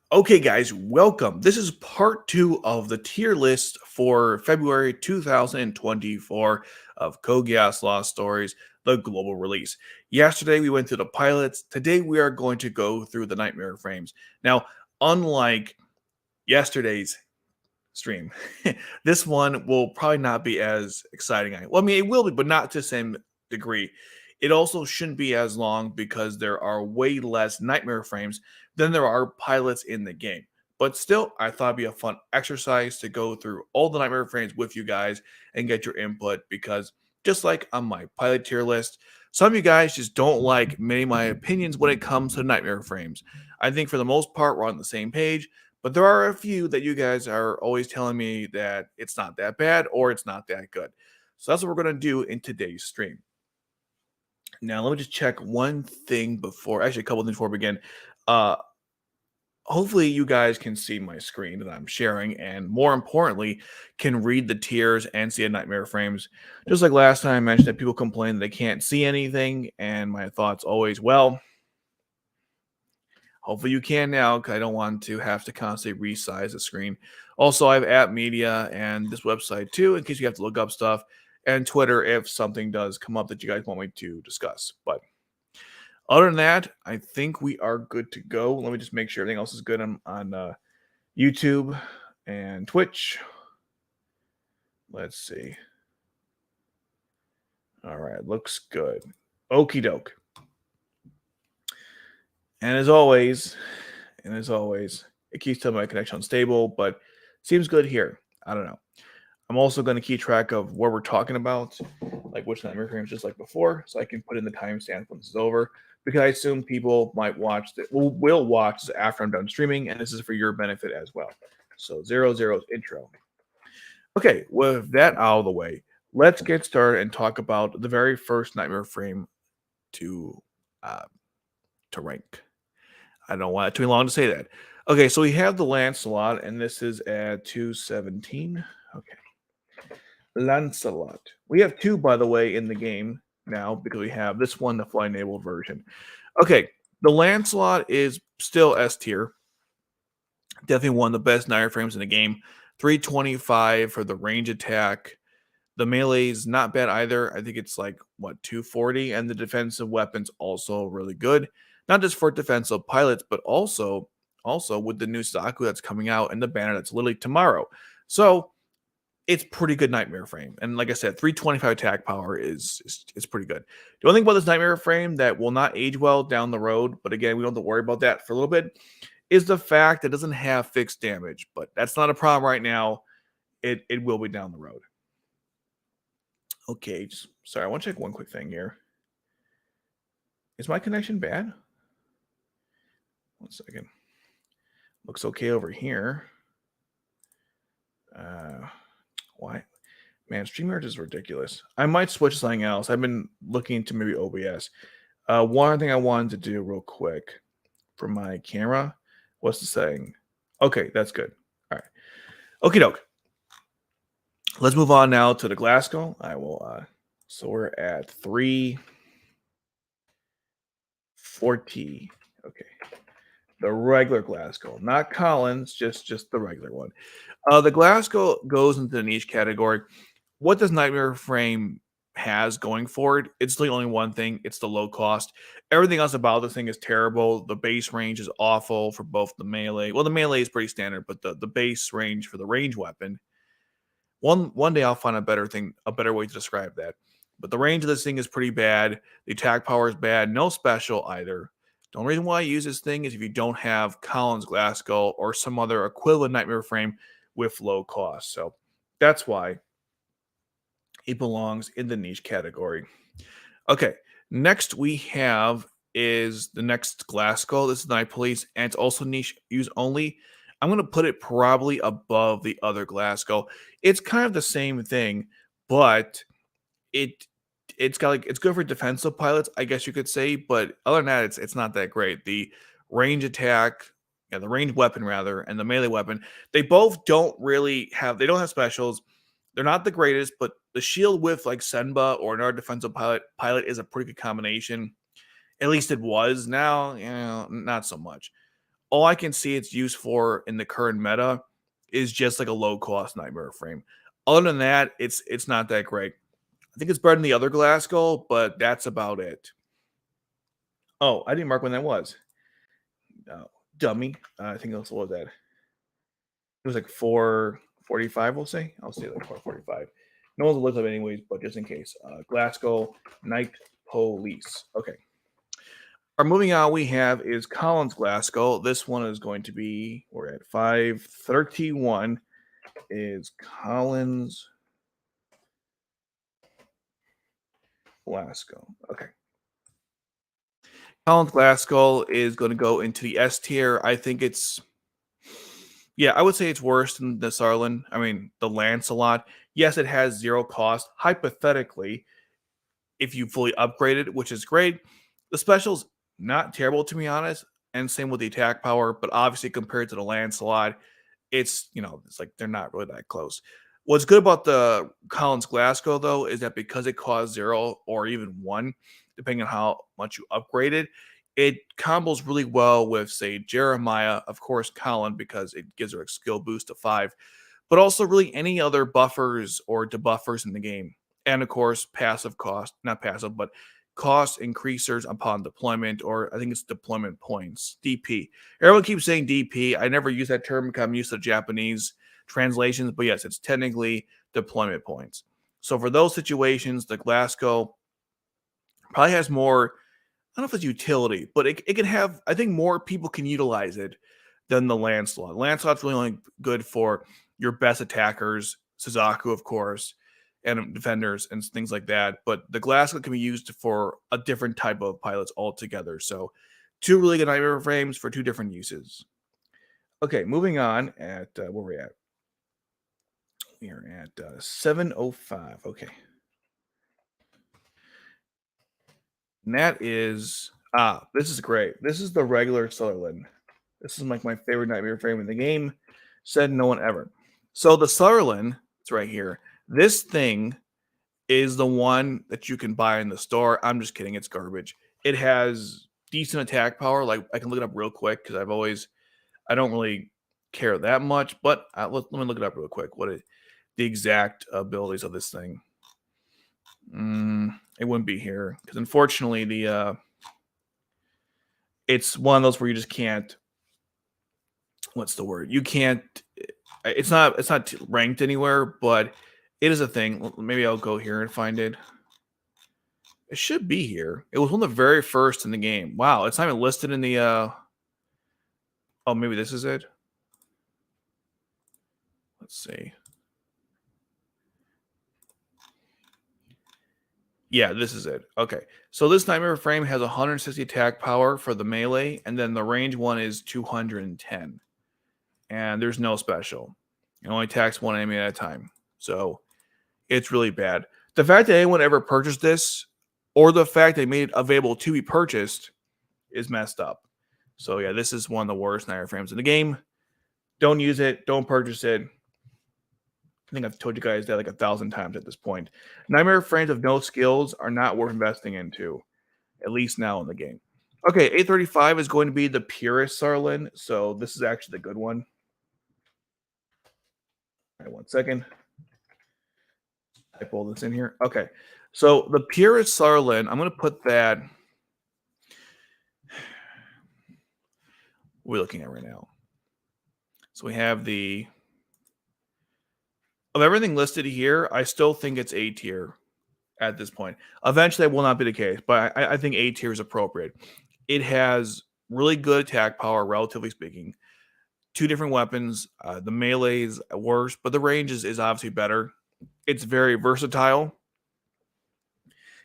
Okay, guys, welcome. This is part two of the tier list for February 2024 of Geass Lost Stories, the global release. Yesterday, we went through the pilots. Today, we are going to go through the Nightmare Frames. Now, unlike yesterday's stream, this one will probably not be as exciting. Well, I mean, it will be, but not to the same degree. It also shouldn't be as long because there are way less Nightmare Frames than there are pilots in the game. But still, I thought it'd be a fun exercise to go through all the Nightmare Frames with you guys and get your input because just like on my pilot tier list, some of you guys just don't like many of my opinions when it comes to Nightmare Frames. I think for the most part, we're on the same page, but there are a few that you guys are always telling me that it's not that bad or it's not that good. So that's what we're going to do in today's stream. Now, let me just check one thing before, actually, a couple things before we begin. Uh, Hopefully, you guys can see my screen that I'm sharing, and more importantly, can read the tiers and see the Nightmare Frames. Just like last time, I mentioned that people complain that they can't see anything, and my thoughts always, well, hopefully you can now, because I don't want to have to constantly resize the screen. Also, I have app media and this website too, in case you have to look up stuff, and Twitter if something does come up that you guys want me to discuss. But other than that, I think we are good to go. Let me just make sure everything else is good on YouTube and Twitch. Let's see. All right, looks good. Okie doke. And as always, it keeps telling my connection unstable, but seems good here. I don't know. I'm also going to keep track of what we're talking about, like which Nightmare Frames, just like before, so I can put in the timestamp when this is over. Because I assume people might watch that will watch this after I'm done streaming, and this is for your benefit as well. So 00's intro. Okay, with that out of the way, let's get started and talk about the very first Nightmare Frame to uh, rank. I don't want it too long to say that. Okay, so we have the Lancelot, and this is at 217. Okay. Lancelot. We have two, by the way, in the game now because we have this one, the flight enabled version. Okay, the Lancelot is still S tier. Definitely one of the best Nightmare Frames in the game. 325 for the range attack. The melee is not bad either. I think it's like, what, 240? And the defensive weapons also really good. Not just for defensive pilots, but also with the new Saku that's coming out and the banner that's literally tomorrow. So it's pretty good Nightmare Frame. And like I said, 325 attack power is pretty good. The only thing about this Nightmare Frame that will not age well down the road, but again, we don't have to worry about that for a little bit, is the fact that it doesn't have fixed damage. But that's not a problem right now. It will be down the road. Okay, sorry, I want to check one quick thing here. Is my connection bad? 1 second. Looks okay over here. Why? Man, StreamYard is ridiculous. I might switch to something else. I've been looking into maybe OBS. One thing I wanted to do real quick for my camera was the setting. Okay, that's good. All right. Okie doke. Let's move on now to the Glasgow. I will. So we're at 340. Okay. The regular Glasgow, not Collins, just the regular one. The Glasgow goes into the niche category. What does Nightmare Frame has going for it? It's the only one thing. It's the low cost. Everything else about this thing is terrible. The base range is awful for both the melee. Well, the melee is pretty standard, but the base range for the range weapon. One day I'll find a better way to describe that. But the range of this thing is pretty bad. The attack power is bad. No special either. The only reason why I use this thing is if you don't have Collins Glasgow or some other equivalent Nightmare Frame with low cost. So that's why it belongs in the niche category. Okay, next we have is the next Glasgow. This is the Night Police, and it's also niche use only. I'm going to put it probably above the other Glasgow. It's kind of the same thing, but it's got it's good for defensive pilots, I guess you could say, but other than that, it's not that great. The range attack, the range weapon rather, and the melee weapon, they both don't have specials. They're not the greatest, but the shield with like Senba or another defensive pilot is a pretty good combination. At least it was. Now, not so much. all I can see its use for in the current meta is just like a low cost Nightmare Frame. Other than that, it's not that great. I think it's better than the other Glasgow, but that's about it. Oh, I didn't mark when that was. No, dummy. I think that's what was that. It was like 4:45. We'll say. I'll say like 4:45. No one's looked up anyways, but just in case. Glasgow Night Police. Okay. Our moving on we have is Collins Glasgow. This one is going to be, we're at 531, is Collins Glasgow. Okay. Collins Glasgow is going to go into the S tier. I think it's, yeah, I would say it's worse than the Sutherland. I mean, the Lancelot. Yes, it has 0 cost. Hypothetically, if you fully upgrade it, which is great. The special's not terrible, to be honest, and same with the attack power, but obviously compared to the Lancelot, it's, it's like they're not really that close. What's good about the Collins Glasgow, though, is that because it costs 0 or even 1, depending on how much you upgrade it combos really well with, say, Jeremiah, of course, Kallen, because it gives her a skill boost to 5, but also really any other buffers or debuffers in the game. And of course, passive cost, not passive, but cost increasers upon deployment, or I think it's deployment points, DP. Everyone keeps saying DP. I never use that term because I'm used to Japanese translations, but yes, it's technically deployment points. So for those situations, the Glasgow probably has more, I don't know if it's utility, but it can have, I think more people can utilize it than the Lancelot. Lancelot's really only good for your best attackers, Suzaku, of course, and defenders and things like that. But the Glasgow can be used for a different type of pilots altogether. So 2 really good Nightmare Frames for 2 different uses. Okay, moving on at, where we're at. We are at 705. Okay. And that is, this is great. This is the regular Sutherland. This is like my favorite Nightmare Frame in the game. Said no one ever. So the Sutherland, it's right here. This thing is the one that you can buy in the store. I'm just kidding. It's garbage. It has decent attack power. Like I can look it up real quick because I don't really care that much. But let me look it up real quick. What is the exact abilities of this thing? It wouldn't be here because unfortunately it's one of those where you just can't. What's the word? You can't. It's not ranked anywhere, but it is a thing. Maybe I'll go here and find it. It should be here. It was one of the very first in the game. Wow, it's not even listed in the. Oh, maybe this is it. Let's see. Yeah, this is it. Okay. So this Nightmare Frame has 160 attack power for the melee, and then the range one is 210. And there's no special. It only attacks one enemy at a time. So it's really bad. The fact that anyone ever purchased this, or the fact they made it available to be purchased, is messed up. So yeah, this is one of the worst Nightmare Frames in the game. Don't use it. Don't purchase it. I think I've told you guys that like 1,000 times at this point. Nightmare Frames of no skills are not worth investing into, at least now in the game. Okay, 835 is going to be the Purist Sutherland. So this is actually the good one. All right, 1 second. I pull this in here. Okay, so the Purist Sutherland, I'm going to put that. What are we looking at right now? So we have the. Of everything listed here, I still think it's A tier at this point. Eventually, it will not be the case, but I think A tier is appropriate. It has really good attack power, relatively speaking. 2 different weapons. The melee is worse, but the range is obviously better. It's very versatile,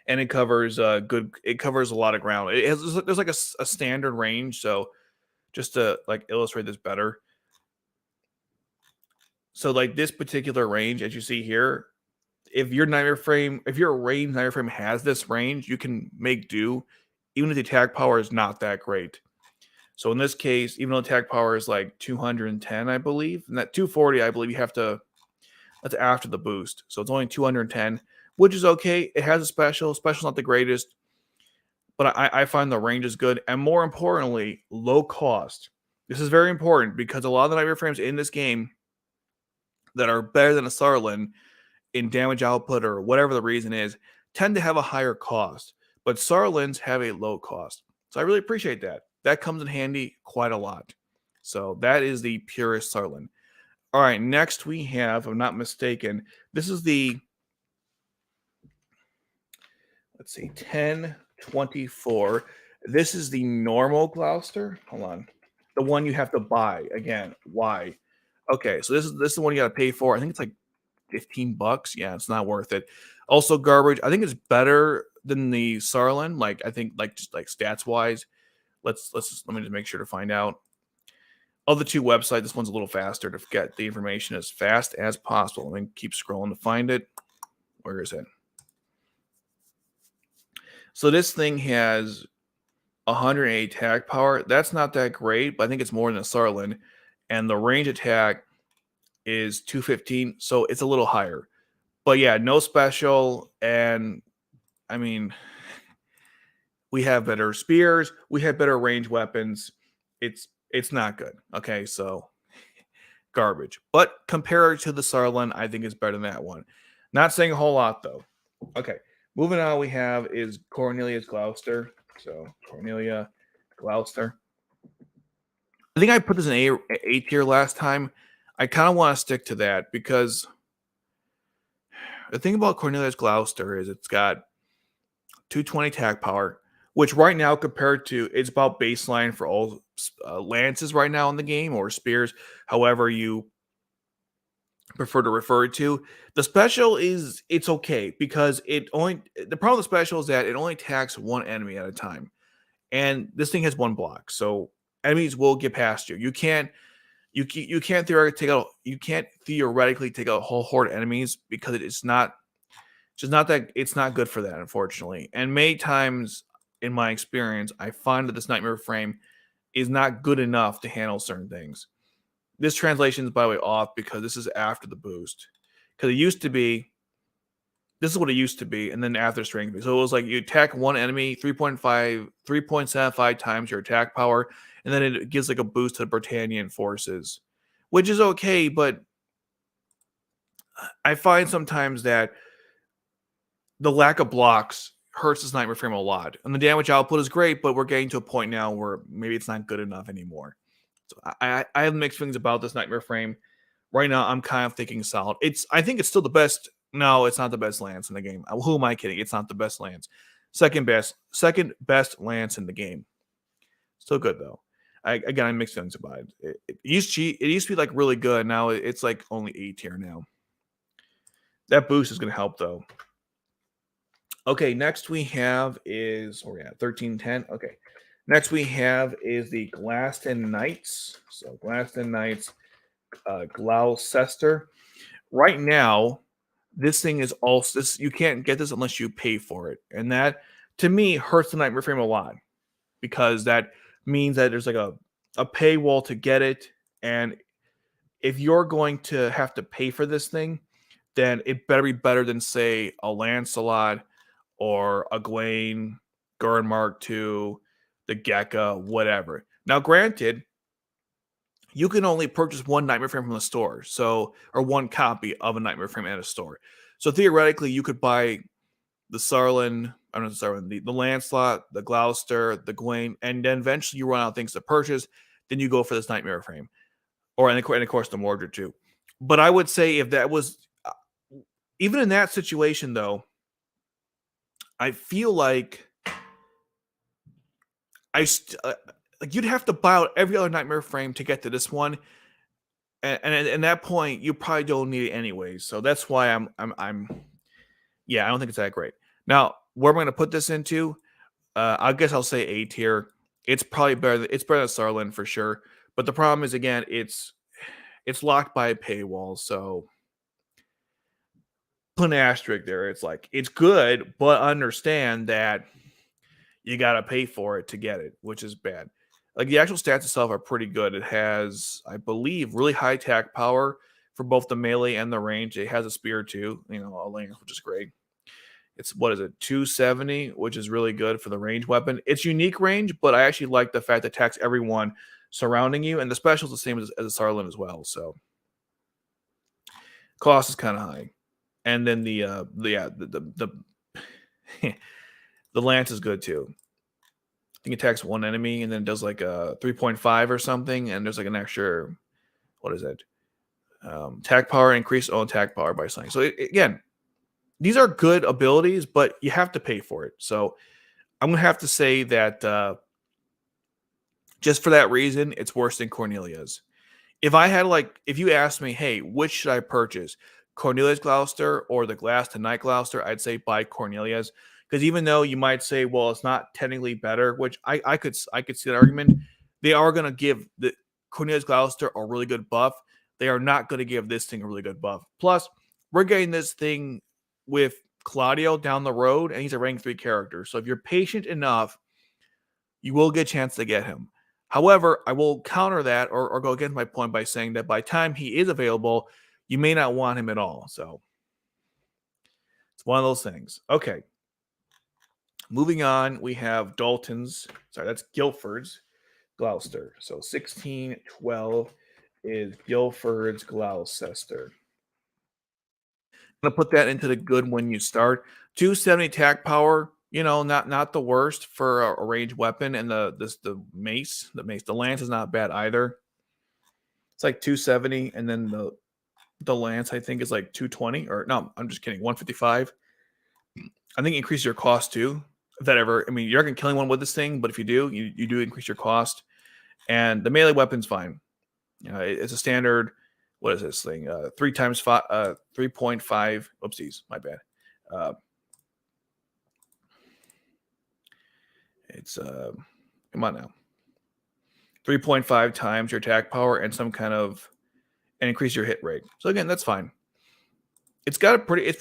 and it covers good. It covers a lot of ground. There's like a standard range, so just to like illustrate this better. So like this particular range, as you see here, if your Nightmare Frame, if your range Nightmare Frame has this range, you can make do, even if the attack power is not that great. So in this case, even though attack power is like 210, I believe, and that 240, I believe you have to, that's after the boost. So it's only 210, which is okay. It has a special. Special's not the greatest, but I find the range is good. And more importantly, low cost. This is very important because a lot of the nightmare frames in this game that are better than a Sutherland in damage output or whatever the reason is tend to have a higher cost, but Sutherlands have a low cost. So I really appreciate that. That comes in handy quite a lot. So that is the Purist Sutherland. All right, next we have, if I'm not mistaken, this is the, let's see, 1024. This is the normal Gloucester. Hold on. The one you have to buy. Again, why? Okay, so this is the one you got to pay for. I think it's like $15. Yeah, it's not worth it. Also garbage. I think it's better than the Sutherland. Like I think just like stats wise. Let me just make sure to find out. Of the two websites, this one's a little faster to get the information as fast as possible. Let me keep scrolling to find it. Where is it? So this thing has 108 attack power. That's not that great, but I think it's more than a Sutherland. And the range attack is 215, so it's a little higher. But yeah, no special. And I mean, we have better spears. We have better range weapons. It's not good. Okay, so garbage. But compared to the Sutherland, I think it's better than that one. Not saying a whole lot though. Okay, moving on, we have is Cornelia's Gloucester. So Cornelia, Gloucester. I think I put this in A tier last time. I kind of want to stick to that because the thing about Cornelia's Gloucester is it's got 220 attack power, which right now compared to it's about baseline for all lances right now in the game or spears, however you prefer to refer to. The special is it's okay because the problem with the special is that it only attacks one enemy at a time, and this thing has one block, so enemies will get past you. You can't theoretically take out a whole horde of enemies because it's not good for that, unfortunately. And many times in my experience, I find that this nightmare frame is not good enough to handle certain things. This translation is, by the way, off because this is after the boost. Because it used to be, this is what it used to be, and then after strength. So it was like you attack one enemy 3.75 times your attack power, and then it gives like a boost to the Britannian forces, which is okay, but I find sometimes that the lack of blocks hurts this nightmare frame a lot. And the damage output is great, but we're getting to a point now where maybe it's not good enough anymore. So I have mixed feelings about this nightmare frame. Right now, I'm kind of thinking solid. I think it's still the best. No, it's not the best lance in the game. Who am I kidding? It's not the best lance. Second best lance in the game. Still good though. I mixed feelings about it. It used to be like really good. Now it's like only A tier now. That boost is going to help though. Okay, next we have is, where are we at? 1310. Okay. Next we have is the Glaston Knights. So Glaston Knights, Gloucester. Right now, this thing is also you can't get this unless you pay for it. And that to me hurts the nightmare frame a lot because that means that there's like a paywall to get it. And if you're going to have to pay for this thing, then it better be better than, say, a Lancelot or a GAWAIN, Guren MK-2, the Gekka, whatever. Now, granted, you can only purchase one nightmare frame from the store, or one copy of a nightmare frame at a store. So theoretically, you could buy the Sutherland, the Lancelot, the Gloucester, the GAWAIN, and then eventually you run out of things to purchase. Then you go for this nightmare frame, and of course the Mordred too. But I would say if that was even in that situation, though, I feel like you'd have to buy out every other nightmare frame to get to this one, and at that point you probably don't need it anyways. So that's why I don't think it's that great. Now, where am I going to put this into? I guess I'll say A tier. It's probably better. It's better than Sutherland for sure. But the problem is, again, it's locked by a paywall. So put an asterisk there. It's like it's good, but understand that you got to pay for it to get it, which is bad. Like the actual stats itself are pretty good. It has, I believe, really high attack power for both the melee and the range. It has a spear too, a lance, which is great. It's 270, which is really good for the range weapon. It's unique range, but I actually like the fact that it attacks everyone surrounding you, and the special is the same as a Sutherland as well. So cost is kind of high, and then the the lance is good too. I think it attacks one enemy and then does like a 3.5 or something, and there's like an extra, what is it? Attack power, increased own attack power by something. So again, these are good abilities, but you have to pay for it. So I'm gonna have to say that just for that reason, it's worse than Cornelia's. If I had if you asked me, hey, which should I purchase, Cornelia's Gloucester or the Glaston Night Gloucester, I'd say buy Cornelia's, because even though you might say, well, it's not technically better, which I could see that argument, they are going to give the Cornelia's Gloucester a really good buff. They are not going to give this thing a really good buff. Plus, we're getting this thing with Claudio down the road, and he's a rank 3 character. So if you're patient enough, you will get a chance to get him. However, I will counter that or go against my point by saying that by the time he is available, you may not want him at all. So it's one of those things. Okay. Moving on, we have Darlton's. Sorry, that's Guilford's Gloucester. So 1612 is Guilford's Gloucester. I'm going to put that into the good when you start. 270 attack power. Not the worst for a ranged weapon, and the mace, the lance is not bad either. It's like 270, and then the lance I think is like 220, or no, I'm just kidding, 155. I think increase your cost too. If that ever, you're not gonna kill anyone with this thing, but if you do, you do increase your cost, and the melee weapon's fine. It's a standard. What is this thing? 3 times 5, 3.5. Oopsies, my bad. It's come on now. 3.5 times your attack power and and increase your hit rate. So again, that's fine. It's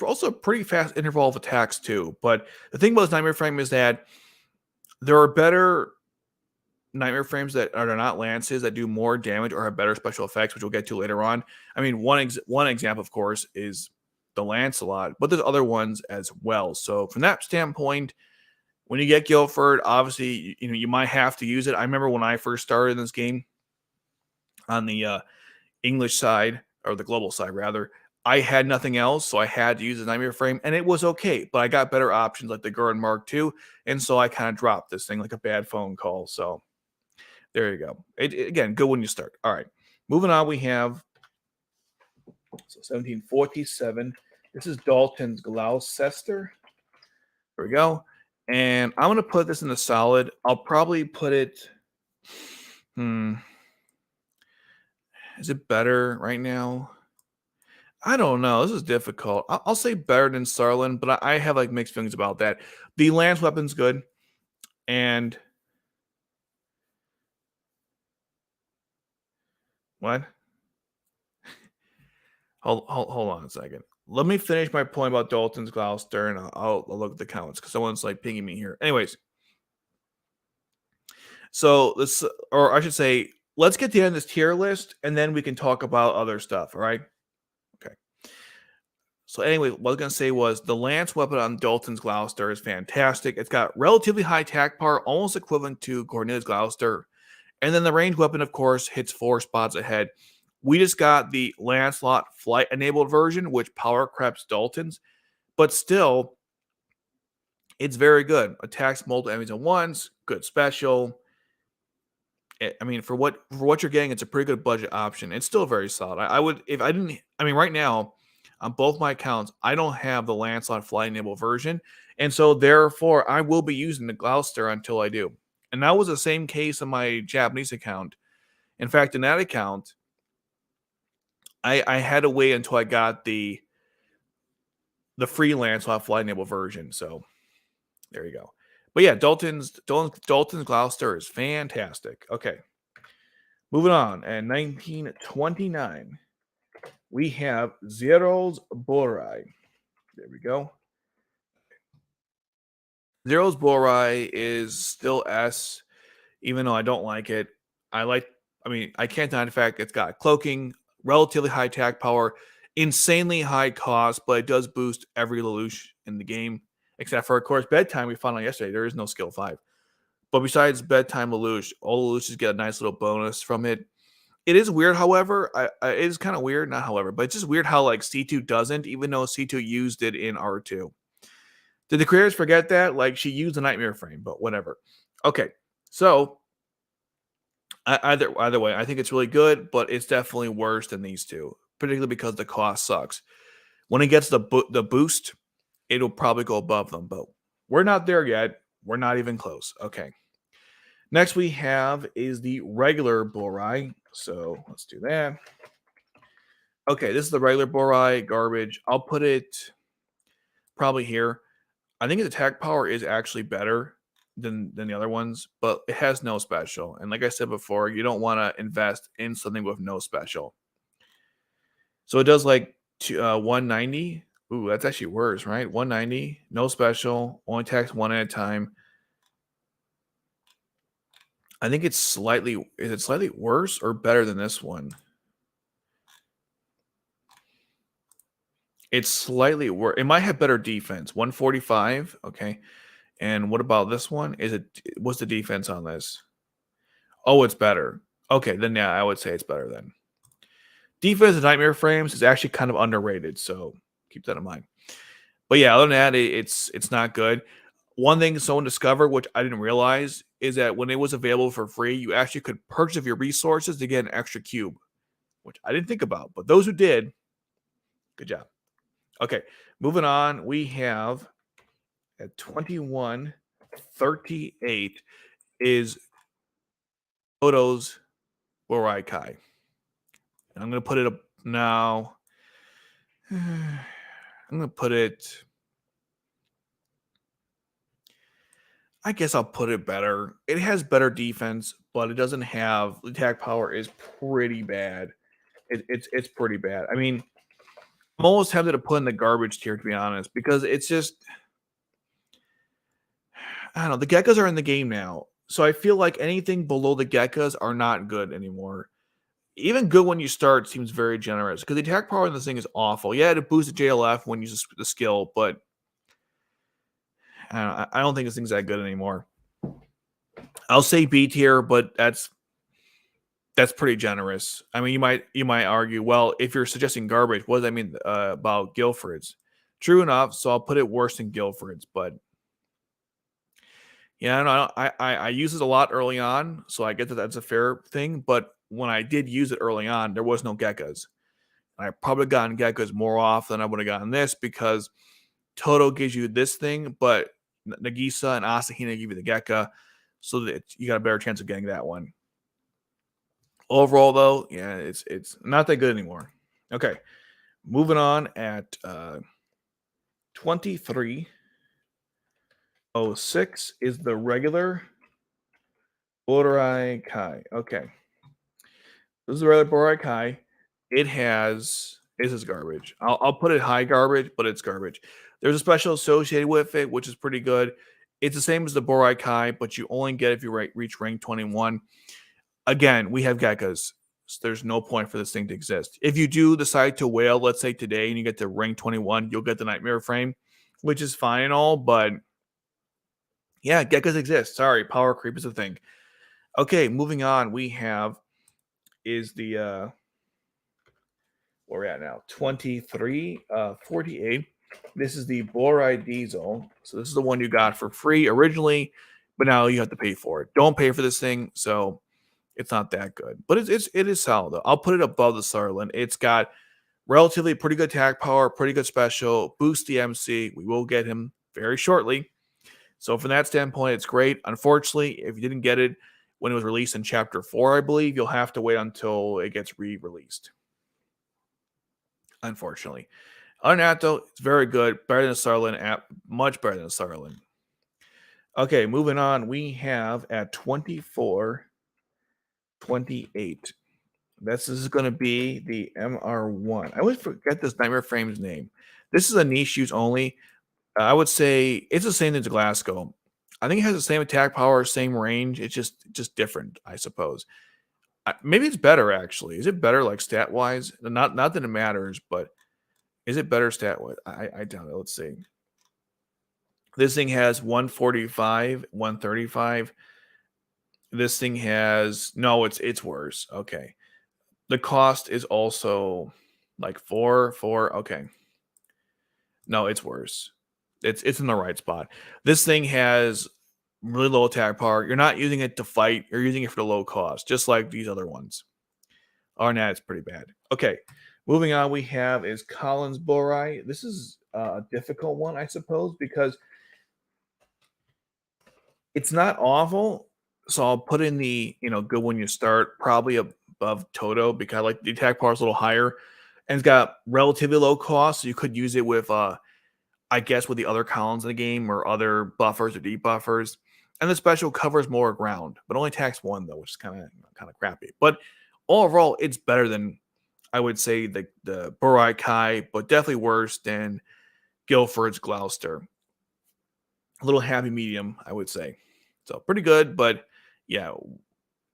also a pretty fast interval of attacks too. But the thing about this Nightmare Frame is that there are better Nightmare Frames that are not lances that do more damage or have better special effects, which we'll get to later on. One example, of course, is the Lancelot, but there's other ones as well. So from that standpoint, when you get Guilford, obviously, you might have to use it. I remember when I first started in this game on the English side, or the global side, rather, I had nothing else, so I had to use the Nightmare Frame, and it was okay, but I got better options like the Guren MK-2, and so I kind of dropped this thing like a bad phone call. So there you go. Again, good when you start. All right. Moving on, we have 1747. This is Darlton's Gloucester. There we go. And I'm going to put this in the solid. I'll probably put it... Is it better right now? I don't know. This is difficult. I'll say better than Sutherland, but I have mixed feelings about that. The lance weapon's good. And... What? Hold on a second. Let me finish my point about Darlton's Gloucester, and I'll look at the comments because someone's pinging me here. Anyways, so or I should say, let's get to the end of this tier list, and then we can talk about other stuff. All right? Okay. So anyway, what I was gonna say was the lance weapon on Darlton's Gloucester is fantastic. It's got relatively high attack power, almost equivalent to Cornelia's Gloucester, and then the ranged weapon, of course, hits 4 spots ahead. We just got the Lancelot flight-enabled version, which power creps Darlton's, but still, it's very good. Attacks multiple enemies at once, good special. For what you're getting, it's a pretty good budget option. It's still very solid. I would, if I didn't, right now, on both my accounts, I don't have the Lancelot flight-enabled version, and so therefore, I will be using the Gloucester until I do. And that was the same case on my Japanese account. In fact, in that account, I had to wait until I got the free Lancelot flight-enabled version. So there you go. But yeah, Darlton's Gloucester is fantastic. Okay. Moving on. And 1929, we have Zero's Burai. There we go. Zero's Burai is still S, even though I don't like it. I can't deny the fact it's got cloaking, relatively high attack power, insanely high cost, but it does boost every Lelouch in the game. Except for, of course, bedtime we found out yesterday. There is no skill 5. But besides bedtime Lelouch, all Lelouches get a nice little bonus from it. It is weird, however. It is kind of weird, not however, but it's just weird how like C2 doesn't, even though C2 used it in R2. Did the creators forget that? Like she used the nightmare frame, but whatever. Okay, so either way, I think it's really good, but it's definitely worse than these two, particularly because the cost sucks. When it gets the boost, it'll probably go above them, but we're not there yet. We're not even close. Okay. Next we have is the regular Burai. So let's do that. Okay, this is the regular Burai garbage. I'll put it probably here. I think its attack power is actually better than the other ones, but it has no special. And like I said before, you don't want to invest in something with no special. So it does like 190. Ooh, that's actually worse, right? 190, no special, only attacks one at a time. I think it's slightly, is it slightly worse or better than this one? It's slightly worse. It might have better defense. 145. Okay. And what about this one? What's the defense on this? Oh, it's better. Okay, then yeah, I would say it's better then. Defense of Nightmare Frames is actually kind of underrated, so keep that in mind. But yeah, other than that, it's not good. One thing someone discovered, which I didn't realize, is that when it was available for free, you actually could purchase your resources to get an extra cube, which I didn't think about. But those who did, good job. Okay, moving on, we have at 2138 is Tohdoh's Burai Kai. And I'm going to put it up now. I'm going to put it. I guess I'll put it better. It has better defense, but it doesn't have the attack power is pretty bad. It's pretty bad. I mean, I'm almost tempted to put in the garbage tier to be honest, because it's just I don't know. The Gekkas are in the game now, so I feel like anything below the Gekkas are not good anymore. Even good when you start seems very generous because the attack power in this thing is awful. Yeah, it boosts the JLF when you use the skill, but I don't think this thing's that good anymore. I'll say B tier, but that's pretty generous. I mean, you might argue, well, if you're suggesting garbage, what does that mean about Guilford's? True enough, so I'll put it worse than Guilford's, but yeah, no, I use it a lot early on, so I get that that's a fair thing. But when I did use it early on, there was no Gekkas. I probably gotten Gekkas more off than I would have gotten this because Tohdoh gives you this thing, but Nagisa and Asahina give you the Gekka, so that you got a better chance of getting that one. Overall, though, yeah, it's not that good anymore. Okay, moving on at 2306 is the regular Burai Kai. Okay, this is the regular Burai Kai. It has this is garbage. I'll put it high garbage, but it's garbage. There's a special associated with it, which is pretty good. It's the same as the Burai Kai, but you only get if you reach rank 21. Again, we have Gekkas. So there's no point for this thing to exist. If you do decide to whale, let's say today, and you get to rank 21, you'll get the Nightmare Frame, which is fine and all, but yeah, Gekkas exist. Sorry, power creep is a thing. Okay, moving on, we have is the where we're at now, 2348. This is the Burai Disel. So this is the one you got for free originally, but now you have to pay for it. Don't pay for this thing, so it's not that good. But it is solid though. I'll put it above the Sutherland. It's got relatively pretty good attack power, pretty good special, boost the MC. We will get him very shortly. So from that standpoint, it's great. Unfortunately, if you didn't get it when it was released in Chapter 4, I believe, you'll have to wait until it gets re-released. Unfortunately. Other than that, though, it's very good. Better than the Sutherland app. Much better than the Sutherland. Okay, moving on. We have at 2428. This is going to be the MR1. I always forget this Nightmare Frame's name. This is a niche use only. I would say it's the same as Glasgow. I think it has the same attack power, same range. It's just different, I suppose. Maybe it's better actually. Is it better like stat wise? Not that it matters, but is it better stat wise? I doubt it. Let's see. This thing has 145, 135. This thing has no, it's worse. Okay. The cost is also like 4. Okay. No, it's worse. It's in the right spot. This thing has really low attack power. You're not using it to fight. You're using it for the low cost, just like these other ones. Oh, nah, it's pretty bad. Okay, moving on. We have is Kallen's Burai. This is a difficult one, I suppose, because it's not awful. So I'll put in the good when you start, probably above Tohdoh because I like the attack power is a little higher, and it's got relatively low cost. So you could use it with I guess with the other columns in the game or other buffers or debuffers. And the special covers more ground, but only attacks 1 though, which is kind of crappy. But overall, it's better than I would say the Burai Kai, but definitely worse than Guilford's Gloucester. A little happy medium, I would say. So pretty good, but yeah,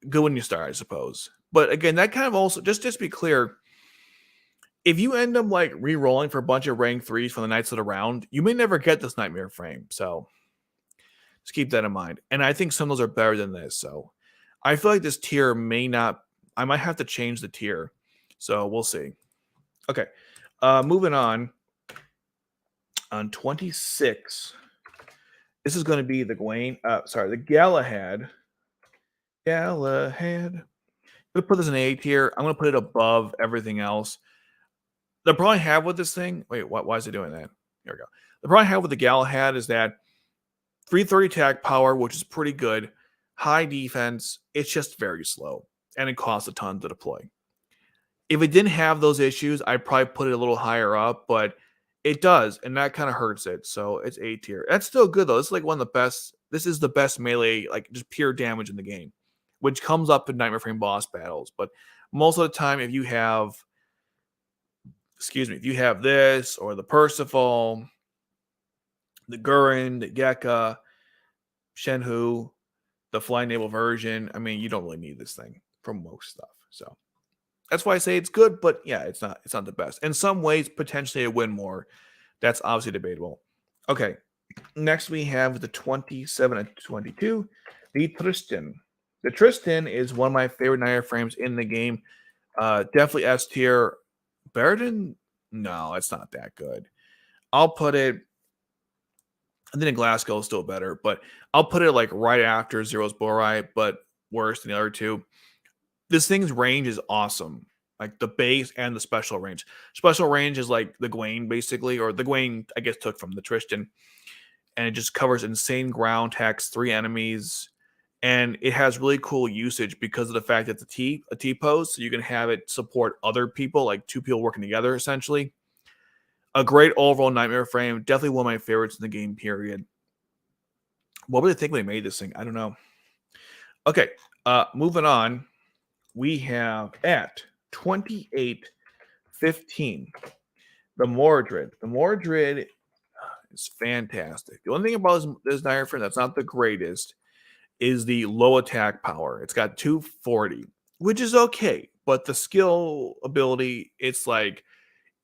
good when you start, I suppose. But again, that kind of also just to be clear, if you end up like re-rolling for a bunch of rank 3s from the Knights of the Round, you may never get this Nightmare Frame. So just keep that in mind. And I think some of those are better than this. So I feel like this tier may not, I might have to change the tier. So we'll see. Okay. Moving on 26. This is going to be the the Galahad. I'm going to put this in A tier. I'm going to put it above everything else. The problem I have with this thing, why is it doing that? Here we go. The problem I have with the Galahad is that 330 attack power, which is pretty good, high defense, it's just very slow, and it costs a ton to deploy. If it didn't have those issues, I'd probably put it a little higher up, but it does, and that kind of hurts it. So it's A tier. That's still good though. It's like one of the best. This is the best melee, like just pure damage in the game, which comes up in Nightmare Frame boss battles. But most of the time, if you have this or the Percival, the Guren, the Gekka, Shen Hu, the flying naval version, I mean, you don't really need this thing for most stuff. So that's why I say it's good, but yeah, it's not the best. In some ways, potentially a win more. That's obviously debatable. Okay, next we have the 27 and 22, the Tristan. The Tristan is one of my favorite Nightmare Frames in the game. Definitely S tier. Better than no, it's not that good. I'll put it. I think Glasgow is still better, but I'll put it like right after Zero's Burai, but worse than the other two. This thing's range is awesome. Like the base and the special range. Special range is like the GAWAIN, basically, or the GAWAIN, I guess, took from the Tristan. And it just covers insane ground attacks, 3 enemies. And it has really cool usage because of the fact that it's a T pose, so you can have it support other people, like 2 people working together, essentially. A great overall Nightmare Frame. Definitely one of my favorites in the game, period. What would they think when they made this thing? I don't know. Okay, moving on. We have at 28-15, the Mordred. The Mordred is fantastic. The only thing about this Nightmare Frame that's not the greatest is the low attack power. It's got 240, which is okay. But the skill ability, it's like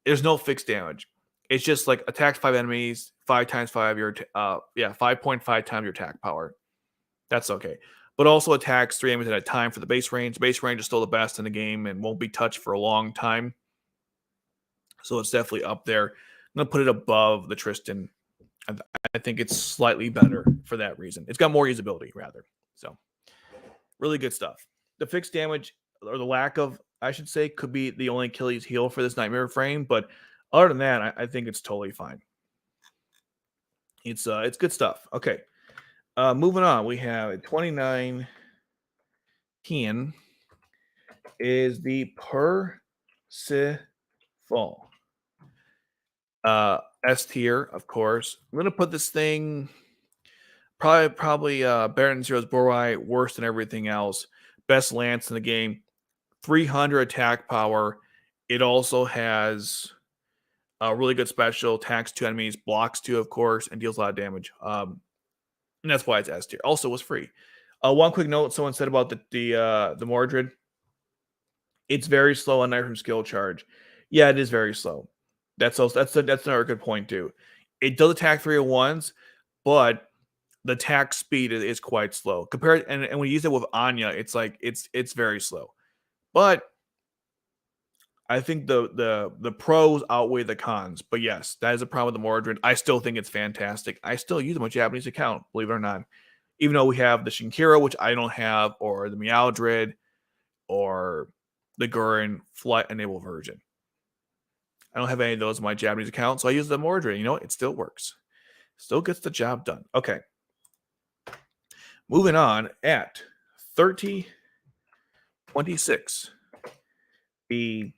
there's no fixed damage. It's just like attacks 5 enemies, 5 times 5 your 5.5 times your attack power. That's okay. But also attacks 3 enemies at a time for the base range. Base range is still the best in the game and won't be touched for a long time. So it's definitely up there. I'm going to put it above the Tristan. I think it's slightly better for that reason. It's got more usability, rather. So really good stuff. The fixed damage, or the lack of, I should say, could be the only Achilles heel for this Nightmare Frame. But other than that, I think it's totally fine. It's good stuff. Okay. Moving on, we have 29 10 is the Percival. S tier, of course. I'm gonna put this thing probably better than Zero's Burai, worse than everything else. Best lance in the game, 300 attack power. It also has a really good special, attacks 2 enemies, blocks 2, of course, and deals a lot of damage. And that's why it's S tier. Also, was free. One quick note: someone said about the Mordred. It's very slow on Night from skill charge. Yeah, it is very slow. That's another good point too. It does attack 301s, but the attack speed is quite slow compared, and when you use it with Anya, it's like it's very slow. But I think the pros outweigh the cons. But yes, that is a problem with the Mordred. I still think it's fantastic. I still use my Japanese account, believe it or not. Even though we have the Shinkiro, which I don't have, or the Meowdred, or the Guren Flight Enable version. I don't have any of those in my Japanese account, so I use the Mordred. You know, it still works. Still gets the job done. Okay. Moving on at 3026. The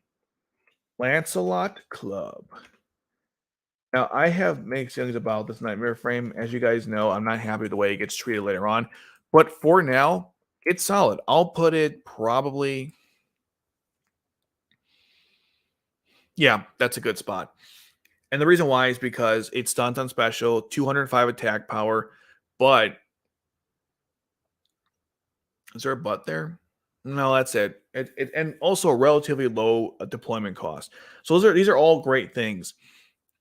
Lancelot Club. Now, I have mixed feelings about this Nightmare frame. As you guys know, I'm not happy with the way it gets treated later on. But for now, it's solid. I'll put it probably... Yeah, that's a good spot. And the reason why is because it's stunt on special, 205 attack power, but... Is there a but there? No, that's it. And also a relatively low deployment cost. So these are all great things.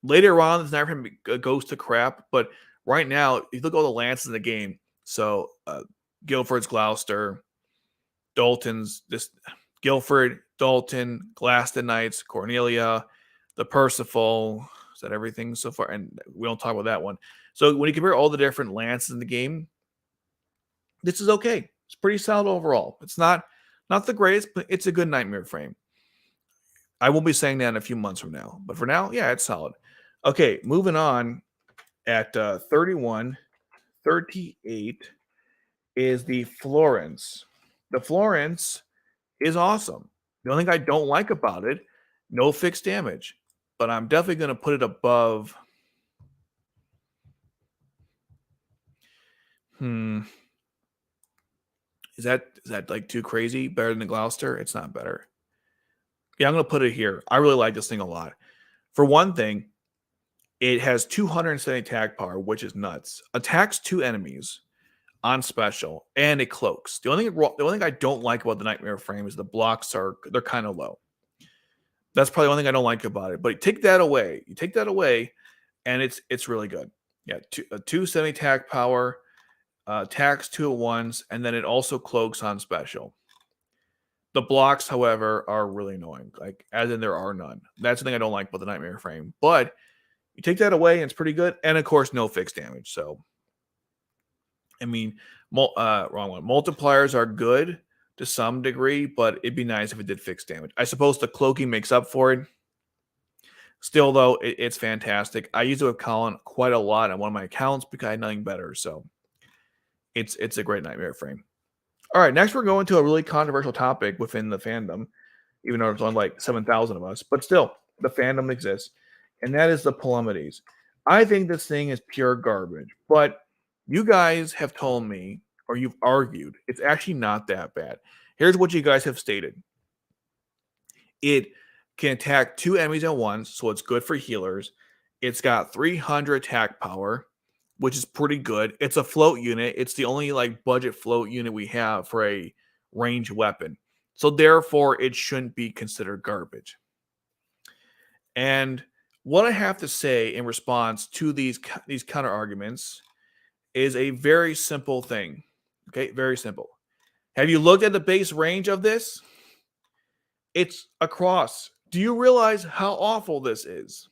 Later on, this Nightmare frame goes to crap, but right now, you look at all the lances in the game. So Guilford's Gloucester, Darlton's Guilford, Darlton, Glaston Knights, Cornelia, the Percival. Is that everything so far? And we don't talk about that one. So when you compare all the different lances in the game, this is okay. It's pretty solid overall. It's not the greatest, but it's a good Nightmare frame. I will be saying that in a few months from now. But for now, yeah, it's solid. Okay, moving on at 3138 is the Florence. The Florence is awesome. The only thing I don't like about it, no fixed damage. But I'm definitely going to put it above... Is that like too crazy? Better than the Gloucester? It's not better. Yeah, I'm going to put it here. I really like this thing a lot. For one thing, it has 270 attack power, which is nuts. Attacks 2 enemies on special, and it cloaks. The only thing I don't like about the Nightmare frame is the blocks they're kind of low. That's probably the only thing I don't like about it. But you take that away, and it's really good. Yeah, 270 attack power, attacks 2 at once, and then it also cloaks on special. The blocks, however, are really annoying. Like, as in there are none. That's the thing I don't like about the Nightmare frame. But you take that away, and it's pretty good. And, of course, no fixed damage. So, I mean, wrong one. Multipliers are good to some degree, but it'd be nice if it did fixed damage. I suppose the cloaking makes up for it. Still, though, it's fantastic. I use it with Kallen quite a lot on one of my accounts because I had nothing better. So, it's a great Nightmare frame. All right, next we're going to a really controversial topic within the fandom, even though it's on like 7,000 of us. But still, the fandom exists, and that is the Palomedis. I think this thing is pure garbage, but you guys have told me, or you've argued, it's actually not that bad. Here's what you guys have stated. It can attack 2 enemies at once, so it's good for healers. It's got 300 attack power, which is pretty good. It's a float unit. It's the only like budget float unit we have for a ranged weapon. So therefore, it shouldn't be considered garbage. And what I have to say in response to these counter arguments is a very simple thing. Okay, very simple. Have you looked at the base range of this? It's across. Do you realize how awful this is?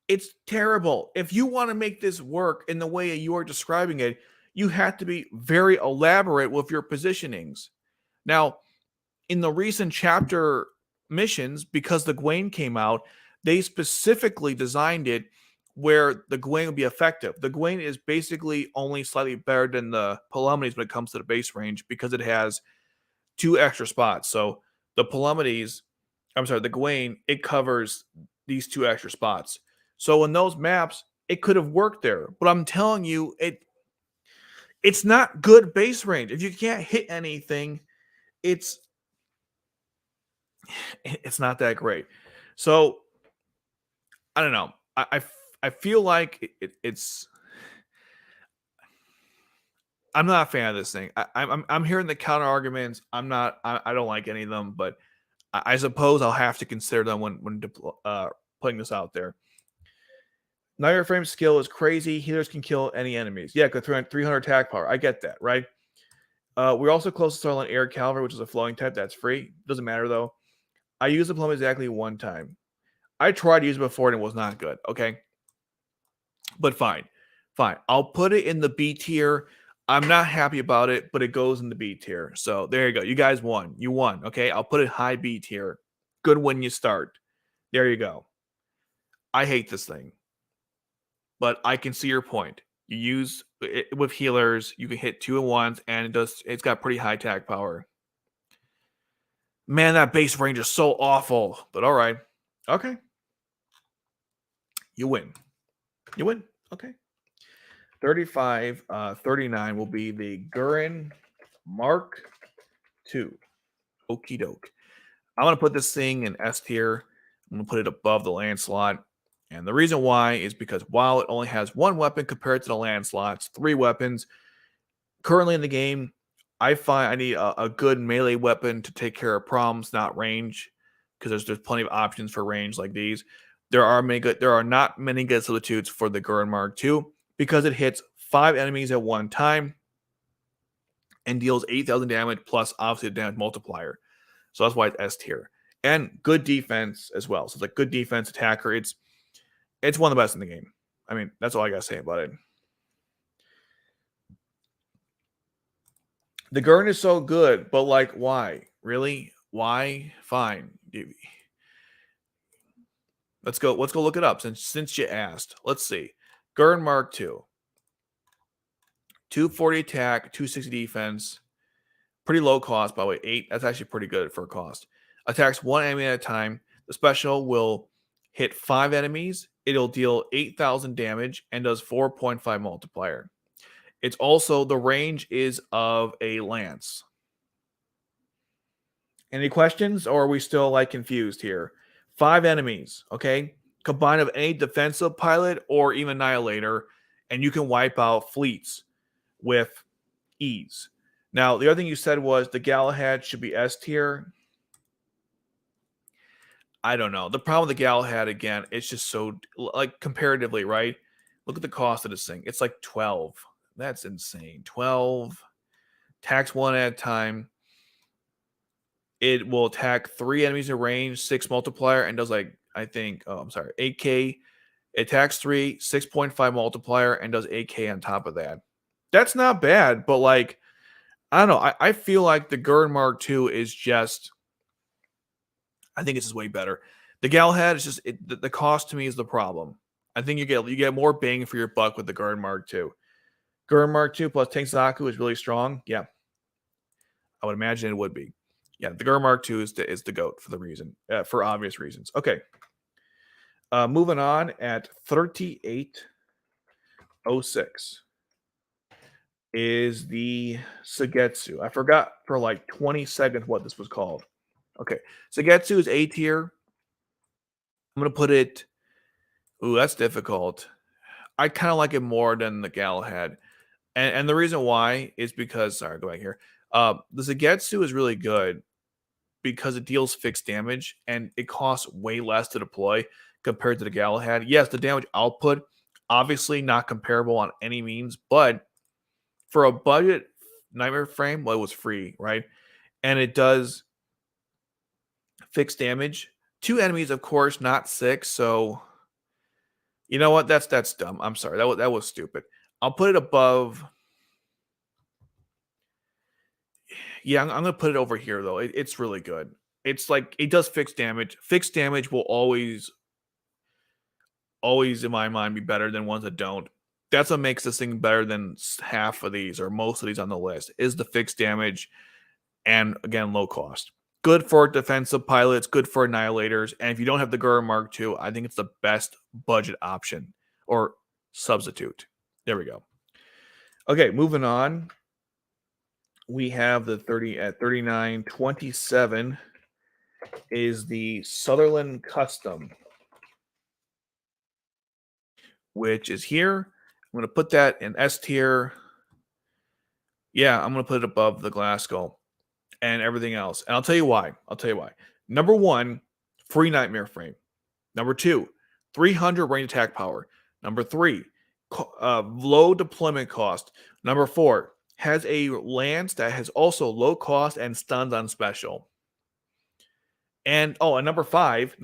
It's terrible. If you want to make this work in the way you are describing it, you have to be very elaborate with your positionings. Now, in the recent chapter missions, because the GAWAIN came out, they specifically designed it where the GAWAIN would be effective. The GAWAIN is basically only slightly better than the Palomedis when it comes to the base range because it has 2 extra spots. So the GAWAIN, it covers these 2 extra spots. So in those maps, it could have worked there. But I'm telling you, it's not good base range. If you can't hit anything, it's not that great. So I don't know. I feel like it's. I'm not a fan of this thing. I'm hearing the counter arguments. I don't like any of them, but I suppose I'll have to consider them when putting this out there. Nightmare Frame skill is crazy. Healers can kill any enemies. Yeah, because 300 attack power. I get that, right? We're also close to Sutherland Air Cavalry, which is a flowing type. That's free. Doesn't matter, though. I used the Palomedis exactly one time. I tried to use it before, and it was not good, okay? But fine. Fine. I'll put it in the B tier. I'm not happy about it, but it goes in the B tier. So there you go. You guys won. You won, okay? I'll put it high B tier. Good when you start. There you go. I hate this thing. But I can see your point. You use it with healers, you can hit 2 at once, and it's got pretty high attack power. Man, that base range is so awful. But all right. Okay. You win. You win. Okay. 35, 39 will be the Guren MK-2. Okie doke. I'm going to put this thing in S tier. I'm going to put it above the Lancelot. And the reason why is because while it only has 1 weapon compared to the Lancelot's 3 weapons, currently in the game, I find I need a good melee weapon to take care of problems, not range, because there's plenty of options for range like these. There are not many good substitutes for the Guren MK-2 because it hits 5 enemies at one time and deals 8,000 damage plus obviously a damage multiplier. So that's why it's S tier. And good defense as well. So it's like good defense attacker. It's one of the best in the game. I mean, that's all I gotta say about it. The Guren is so good, but like, why? Really? Why? Fine. Let's go look it up since you asked. Let's see. Guren MK-2. 240 attack, 260 defense. Pretty low cost, by the way. 8. That's actually pretty good for a cost. Attacks 1 enemy at a time. The special will hit 5 enemies. It'll deal 8,000 damage and does 4.5 multiplier. It's also, the range is of a lance. Any questions, or are we still like confused here? 5 enemies, okay? Combine of any defensive pilot or even annihilator, and you can wipe out fleets with ease. Now, the other thing you said was the Galahad should be S tier. I don't know. The problem with the Galahad, again, it's just so, like, comparatively, right? Look at the cost of this thing. It's like 12. That's insane. 12. Tax 1 at a time. It will attack 3 enemies in range, 6 multiplier, and does like, I think, 8K. It attacks 3, 6.5 multiplier, and does 8K on top of that. That's not bad, but like, I don't know. I feel like the Guren MK-2 is just, I think it's just way better. The Galahad is just, the cost to me is the problem. I think you get more bang for your buck with the Guren MK-2. Guren MK-2 plus Tank Zaku is really strong. Yeah. I would imagine it would be. Yeah, the Guren MK-2 is the GOAT for the reason, for obvious reasons. Okay. Moving on at 3806 is the Sougetsu. I forgot for like 20 seconds what this was called. Okay. Sougetsu is A tier. I'm going to put it. Ooh, that's difficult. I kind of like it more than the Galahad. And the reason why is because, sorry, go back here. The Sougetsu is really good because it deals fixed damage and it costs way less to deploy compared to the Galahad. Yes, the damage output, obviously not comparable on any means, but for a budget Nightmare Frame, well, it was free, right? And it does fixed damage. 2 enemies, of course, not 6. So, you know what? That's dumb. I'm sorry. That was stupid. I'll put it above. Yeah, I'm going to put it over here, though. It's really good. It's like, it does fixed damage. Fixed damage will always, in my mind, be better than ones that don't. That's what makes this thing better than half of these or most of these on the list, is the fixed damage and, again, low cost. Good for defensive pilots, good for annihilators, and if you don't have the Guren MK-2, I think it's the best budget option or substitute. There we go. Okay, moving on. We have the 30 at 3927 is the Sutherland Custom, which is here. I'm going to put that in S tier. Yeah, I'm going to put it above the Glasgow and everything else. And I'll tell you why. Number 1, free Nightmare Frame. Number 2, 300 range attack power. Number 3, low deployment cost. Number 4, has a lance that has also low cost and stuns on special. And and number 5,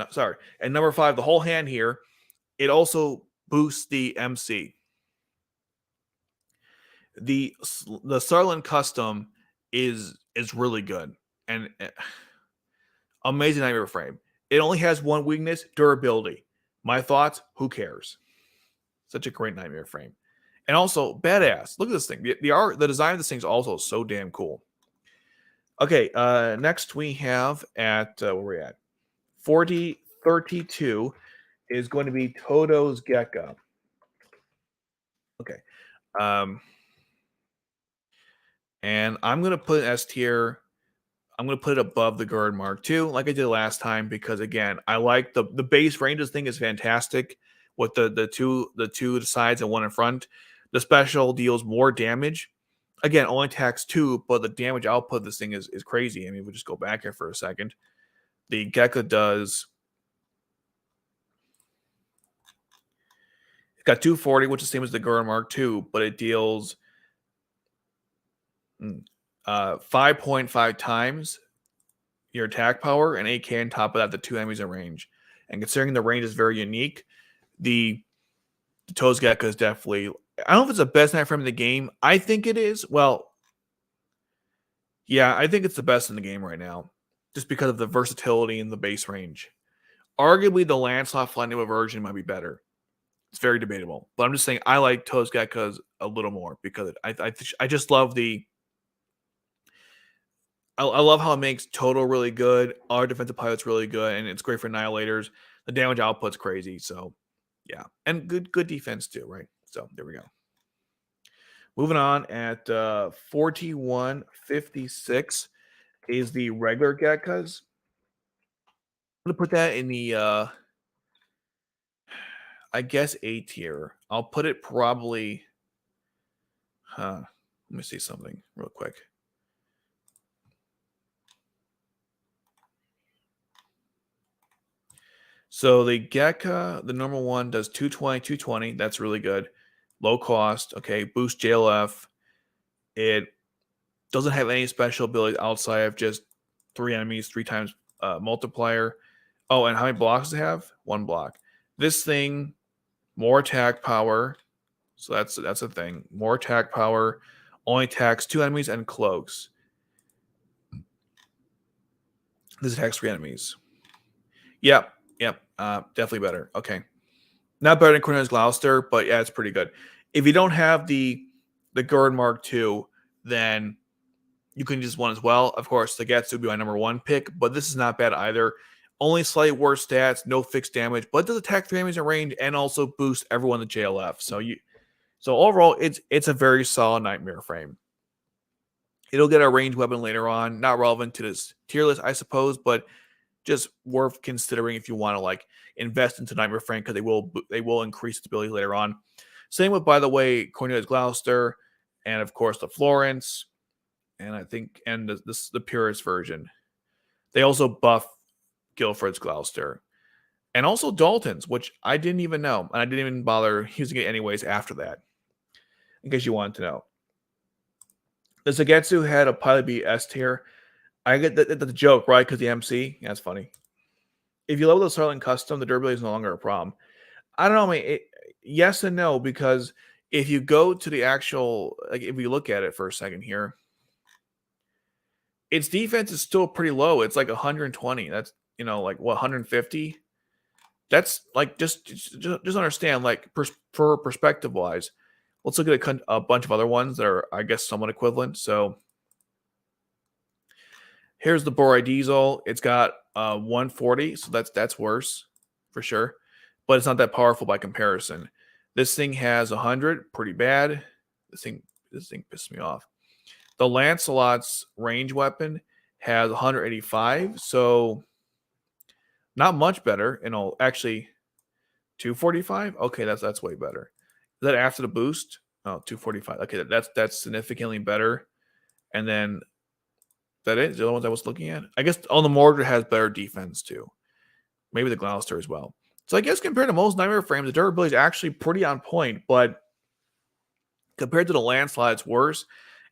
and number 5, the whole hand here, it also boosts the MC. The Sutherland Custom is really good and amazing nightmare frame. It only has one weakness: durability. My thoughts: who cares? Such a great nightmare frame, and also badass. Look at this thing. The design of this thing is also so damn cool. Okay, next we have at where we're at 4032 is going to be Tohdoh's Gekka. Okay, and I'm going to put S tier. I'm going to put it above the Guren MK-2 like I did last time because, again, I like the base ranges thing is fantastic with the two sides and one in front. The special deals more damage. Again, only attacks 2, but the damage output of this thing is crazy. I mean, we'll just go back here for a second. The Gekka does... It's got 240, which is the same as the Guren MK-2, but it deals 5.5 times your attack power and 8k on top of that, the 2 enemies in range. And considering the range is very unique, the Tohdoh's Gekka is definitely... I don't know if it's the best knight frame in the game. I think it is. Well, yeah, I think it's the best in the game right now, just because of the versatility and the base range. Arguably, the Lancelot Flying version might be better. It's very debatable, but I'm just saying I like Tohdoh's Gekka a little more because I just love the... I love how it makes Tohdoh really good. Our defensive pilot's really good, and it's great for annihilators. The damage output's crazy, so yeah, and good defense too, right? So there we go. Moving on at 4156 is the regular Gekkas. I'm gonna put that in the I guess A tier. I'll put it probably. Let me see something real quick. So the Gekka, the normal one, does 220, 220. That's really good. Low cost. Okay. Boost JLF. It doesn't have any special abilities outside of just 3 enemies, 3 times multiplier. Oh, and how many blocks does it have? 1 block. This thing, more attack power. So that's a thing. More attack power. Only attacks 2 enemies and cloaks. This attacks 3 enemies. Yep. Definitely better. Okay. Not better than Cornelia's Gloucester, but yeah, it's pretty good. If you don't have the Guren MK-2, then you can use one as well. Of course, the Getsu would be my number 1 pick, but this is not bad either. Only slightly worse stats, no fixed damage, but it does attack 3 enemies in range and also boost everyone in the JLF. So overall, it's a very solid nightmare frame. It'll get a ranged weapon later on, not relevant to this tier list, I suppose, but just worth considering if you want to like invest into nightmare frame because they will increase its ability later on. Same with, by the way, Cornelia's Gloucester, and of course the Florence, and I think the Purist version. They also buff Guilford's Gloucester, and also Darlton's, which I didn't even know, and I didn't even bother using it anyways after that. In case you wanted to know, the Sougetsu had a pilot be S tier. I get the joke, right? Because the MC, yeah, that's funny. If you level the Sutherland Custom, the durability is no longer a problem. I don't know, I mean, yes and no, because if you go to the actual, like, if we look at it for a second here, its defense is still pretty low. It's like 120. That's, like, what, 150? That's, like, just understand, like, for perspective-wise, let's look at a bunch of other ones that are, I guess, somewhat equivalent. So here's the Burai Disel. It's got 140, so that's worse for sure, but it's not that powerful by comparison. This thing has 100, pretty bad. This thing pissed me off. The Lancelot's range weapon has 185, so not much better. Actually 245. Okay, that's way better. Is that after the boost? Oh, 245. Okay, that's significantly better. And then that is the other ones I was looking at. I guess the Mordred has better defense too. Maybe the Gloucester as well. So I guess compared to most Nightmare frames, the durability is actually pretty on point, but compared to the Lancelot, it's worse.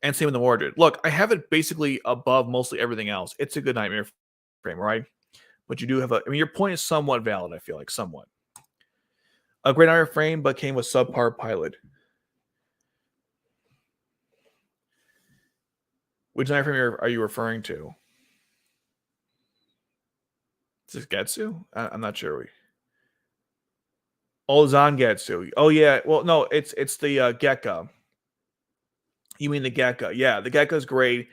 And same with the Mordred. Look, I have it basically above mostly everything else. It's a good Nightmare frame, right? But you do have your point is somewhat valid, I feel like, somewhat. A great Nightmare frame, but came with subpar pilot. Which Nightmare frame are you referring to? Is this Getsu? I'm not sure. Oh, Zangetsu. Oh yeah. Well, no, it's the Gekka. You mean the Gekka? Yeah, the Gekka's great.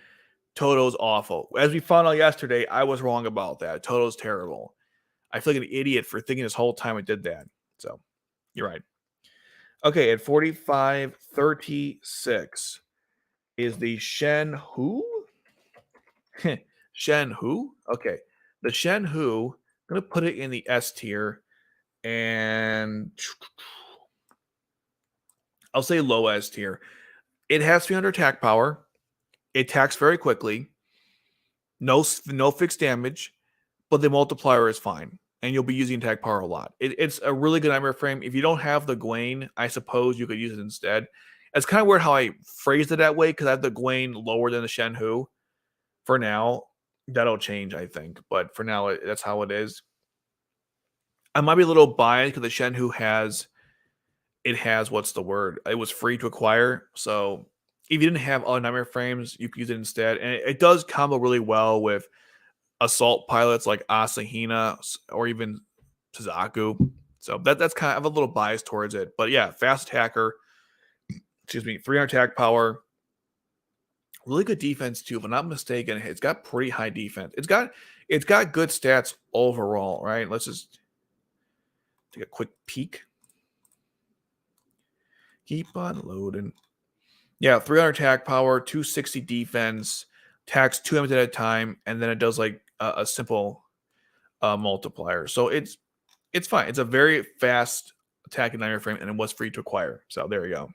Tohdoh's awful. As we found out yesterday, I was wrong about that. Tohdoh's terrible. I feel like an idiot for thinking this whole time I did that. So, you're right. Okay, at 45.36 is the Shen Hu? Shen Hu? Okay. The Shen Hu, I'm going to put it in the S tier, and I'll say low S tier. It has 300 attack power. It attacks very quickly. No fixed damage, but the multiplier is fine, and you'll be using attack power a lot. It's a really good Nightmare frame. If you don't have the GAWAIN, I suppose you could use it instead. It's kind of weird how I phrased it that way because I have the GAWAIN lower than the Shen Hu. For now, that'll change, I think. But for now, that's how it is. I might be a little biased because the Shen Hu has what's the word? It was free to acquire. So if you didn't have all Nightmare frames, you could use it instead. And it does combo really well with assault pilots like Asahina or even Suzaku. So that's kind of, I have a little bias towards it. But yeah, fast attacker, 300 attack power. Really good defense too, if I'm not mistaken. It's got pretty high defense. It's got good stats overall, right? Let's just take a quick peek. Keep on loading. Yeah, 300 attack power, 260 defense, attacks 2 enemies at a time, and then it does like a simple multiplier. So it's fine. It's a very fast attacking Nightmare frame, and it was free to acquire. So there you go.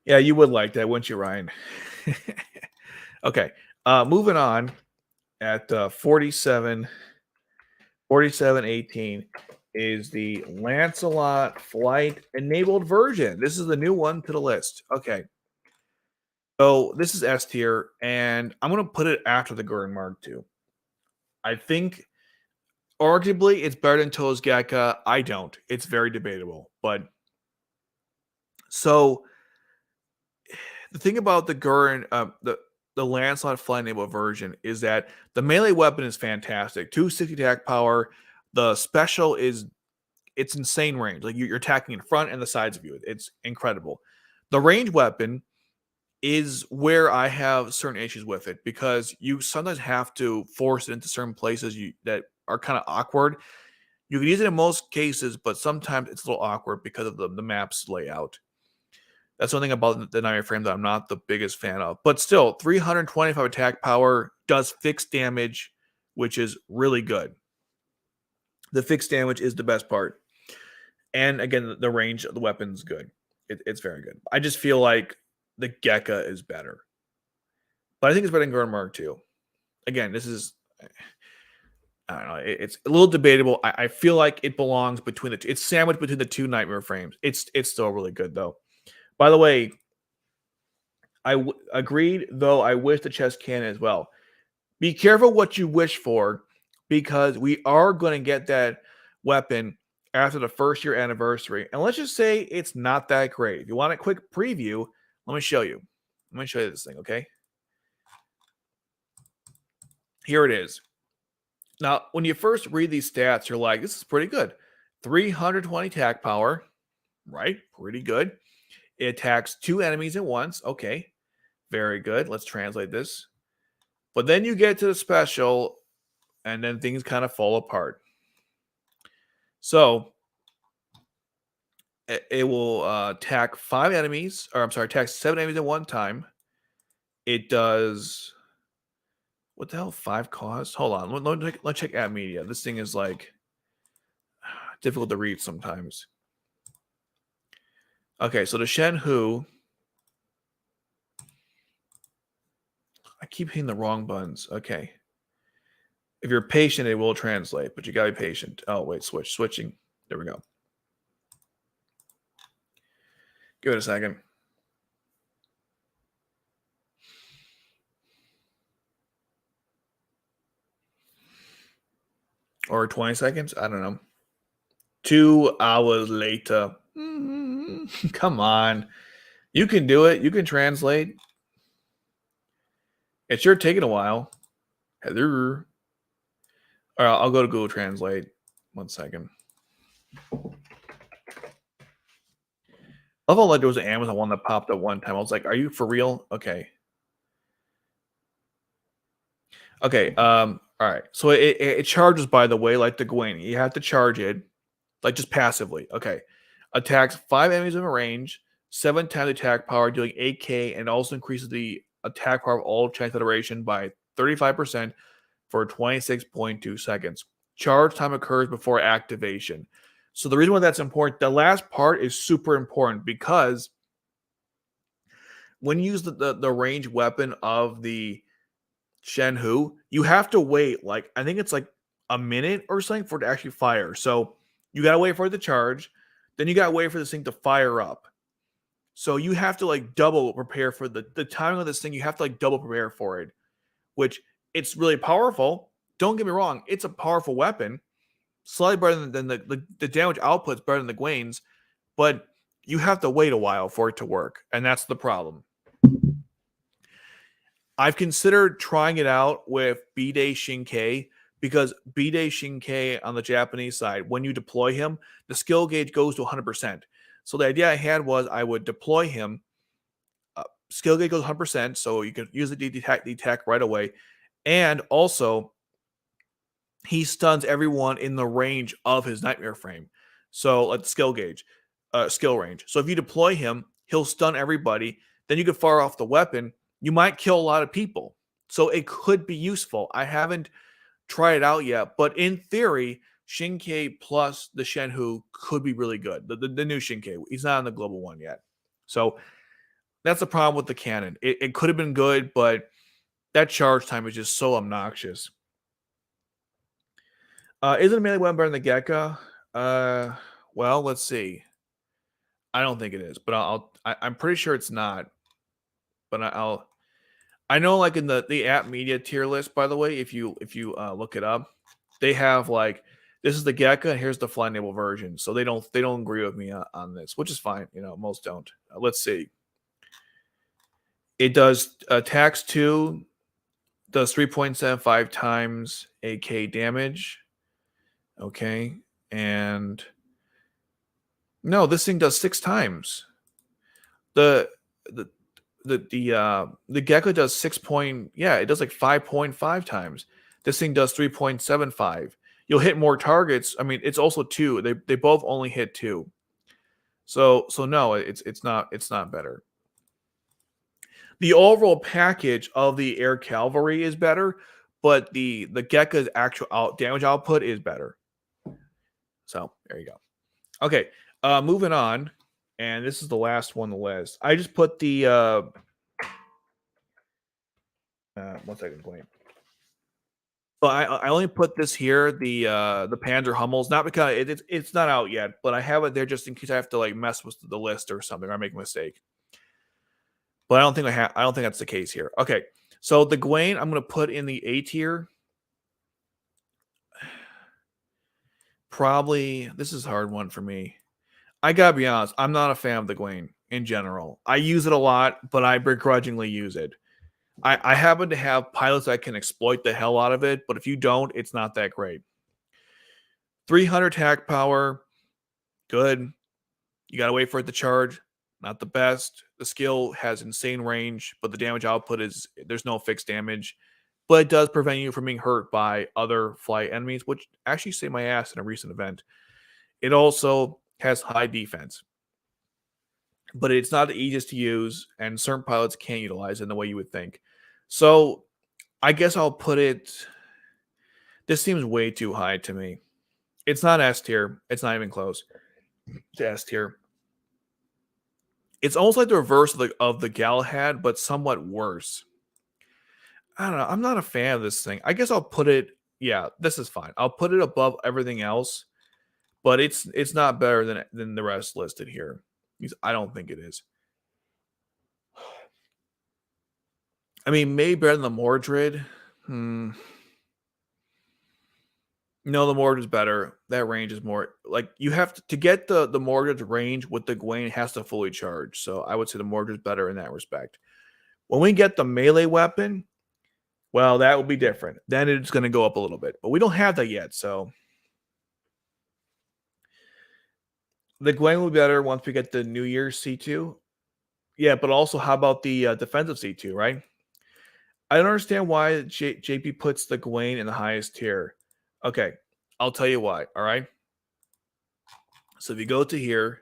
Yeah, you would like that, wouldn't you, Ryan? Okay, moving on at 47.18 is the Lancelot Flight enabled version. This is the new one to the list. Okay. So this is S tier, and I'm going to put it after the Guren MK-2. I think arguably it's better than Tohdoh's Gekka. I don't. It's very debatable. But so the thing about the Guren, the Lancelot Flight enabled version is that the melee weapon is fantastic. 260 attack power. The special is it's insane range. Like you're attacking in front and the sides of you. It's incredible. The range weapon is where I have certain issues with it because you sometimes have to force it into certain places that are kind of awkward. You can use it in most cases, but sometimes it's a little awkward because of the map's layout. That's one thing about the Nightmare frame that I'm not the biggest fan of. But still, 325 attack power does fixed damage, which is really good. The fixed damage is the best part. And again, the range of the weapon's good. It's very good. I just feel like the Gekka is better. But I think it's better than Guren MK-2. Again, this is, I don't know, it's a little debatable. I feel like it belongs between the two. It's sandwiched between the two Nightmare frames. It's still really good, though. By the way, agreed, though I wish the chest cannon as well. Be careful what you wish for, because we are going to get that weapon after the first year anniversary. And let's just say it's not that great. If you want a quick preview, let me show you. Let me show you this thing, okay? Here it is. Now, when you first read these stats, you're like, this is pretty good. 320 attack power, right? Pretty good. It attacks 2 enemies at once. Okay, very good. Let's translate this. But then you get to the special, and then things kind of fall apart. So it will attack 5 enemies, or I'm sorry, attack 7 enemies at one time. It does, what the hell, 5 cost? Hold on, let's check app media. This thing is like difficult to read sometimes. Okay, so the Shen Hu, I keep hitting the wrong buttons. Okay. If you're patient, it will translate, but you gotta be patient. Oh, wait, switching. There we go. Give it a second. Or 20 seconds? I don't know. 2 hours later. Come on. You can do it. You can translate. It's sure taking a while. Heather. All right, I'll go to Google Translate. 1 second. I thought like there was an Amazon one that popped up one time. I was like, are you for real? Okay. Okay. All right. So it charges, by the way, like the GAWAIN. You have to charge it, like just passively. Okay. Attacks 5 enemies in a range, 7 times attack power, dealing 8k, and also increases the attack power of all Chinese Federation by 35% for 26.2 seconds. Charge time occurs before activation. So the reason why that's important, the last part is super important because when you use the ranged weapon of the Shen Hu, you have to wait like I think it's like a minute or something for it to actually fire. So you gotta wait for it to charge, then you gotta wait for this thing to fire up. So you have to like double prepare for the timing of this thing. You have to like double prepare for it, which it's really powerful. Don't get me wrong, it's a powerful weapon, slightly better than the damage output's better than the GAWAIN's, but you have to wait a while for it to work, and that's the problem. I've considered trying it out with B-Day Shinkei because B-Day Shinkei on the Japanese side, when you deploy him, the skill gauge goes to 100%. So the idea I had was I would deploy him, skill gauge goes 100%, so you could use the detect right away, and also he stuns everyone in the range of his nightmare frame. So like skill gauge, skill range. So if you deploy him, he'll stun everybody. Then you could fire off the weapon. You might kill a lot of people. So it could be useful. I haven't tried it out yet, but in theory, Shinkei plus the Shen Hu could be really good. The new Shinkei. He's not on the global one yet. So that's the problem with the cannon. It could have been good, but that charge time is just so obnoxious. Isn't melee weapon better than the Gekka? Well, let's see. I don't think it is, but I'm pretty sure it's not. But I know like in the app media tier list, by the way, if you look it up, they have like this is the Gekka and here's the fly enable version. So they don't agree with me on this, which is fine. You know, most don't. Let's see. It does attacks 2, does 3.75 times AK damage. Okay, and no, this thing does 6 times. The Gekka does 6 point, yeah, it does like 5.5 times. This thing does 3.75. You'll hit more targets. I mean, it's also 2. They both only hit 2. So no, it's not better. The overall package of the air cavalry is better, but the Gekka's actual damage output is better. So there you go. Okay, moving on, and this is the last one on the list. I just put the 1 second, wait. So I only put this here, the Panzer Hummels, not because it's not out yet, but I have it there just in case I have to like mess with the list or something or I make a mistake. But I don't think I don't think that's the case here. Okay, so the GAWAIN I'm going to put in the A tier. Probably this is a hard one for me. I gotta be honest, I'm not a fan of the GAWAIN in general. I use it a lot, but I begrudgingly use it. I happen to have pilots that can exploit the hell out of it, but if you don't, it's not that great. 300 attack power, good. You gotta wait for it to charge. Not the best. The skill has insane range, but the damage output is there's no fixed damage. But it does prevent you from being hurt by other flight enemies, which actually saved my ass in a recent event. It also has high defense, but it's not the easiest to use, and certain pilots can't utilize it in the way you would think. So I guess I'll put it. This seems way too high to me. It's not S tier. It's not even close to S tier. It's almost like the reverse of the Galahad, but somewhat worse. I don't know. I'm not a fan of this thing. I guess I'll put it Yeah, this is fine. I'll put it above everything else, but it's not better than the rest listed here. I don't think it is. I mean, maybe better than the Mordred. No, the Mordred is better. That range is more like you have to get the Mordred's range with the Gawain has to fully charge. So I would say the Mordred's better in that respect. When we get the melee weapon, well, that will be different. Then it's going to go up a little bit, but we don't have that yet. So the Gawain will be better once we get the New Year's C2. Yeah, but also how about the defensive C2, right? I don't understand why JP puts the Gawain in the highest tier. Okay, I'll tell you why, all right? So if you go to here,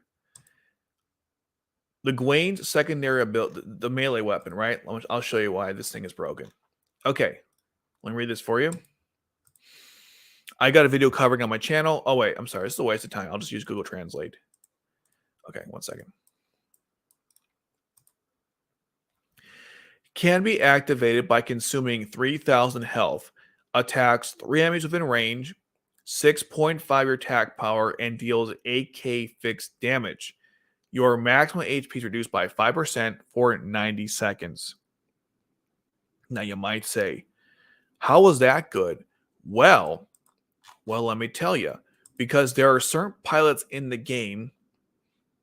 the Gawain's secondary ability, the melee weapon, right? I'll show you why this thing is broken. Okay, let me read this for you. I got a video covering on my channel. Oh, wait, I'm sorry. This is a waste of time. I'll just use Google Translate. Okay, 1 second. Can be activated by consuming 3,000 health, attacks 3 enemies within range, 6.5 your attack power, and deals 8k fixed damage. Your maximum HP is reduced by 5% for 90 seconds. Now you might say, how was that good? Well, let me tell you, because there are certain pilots in the game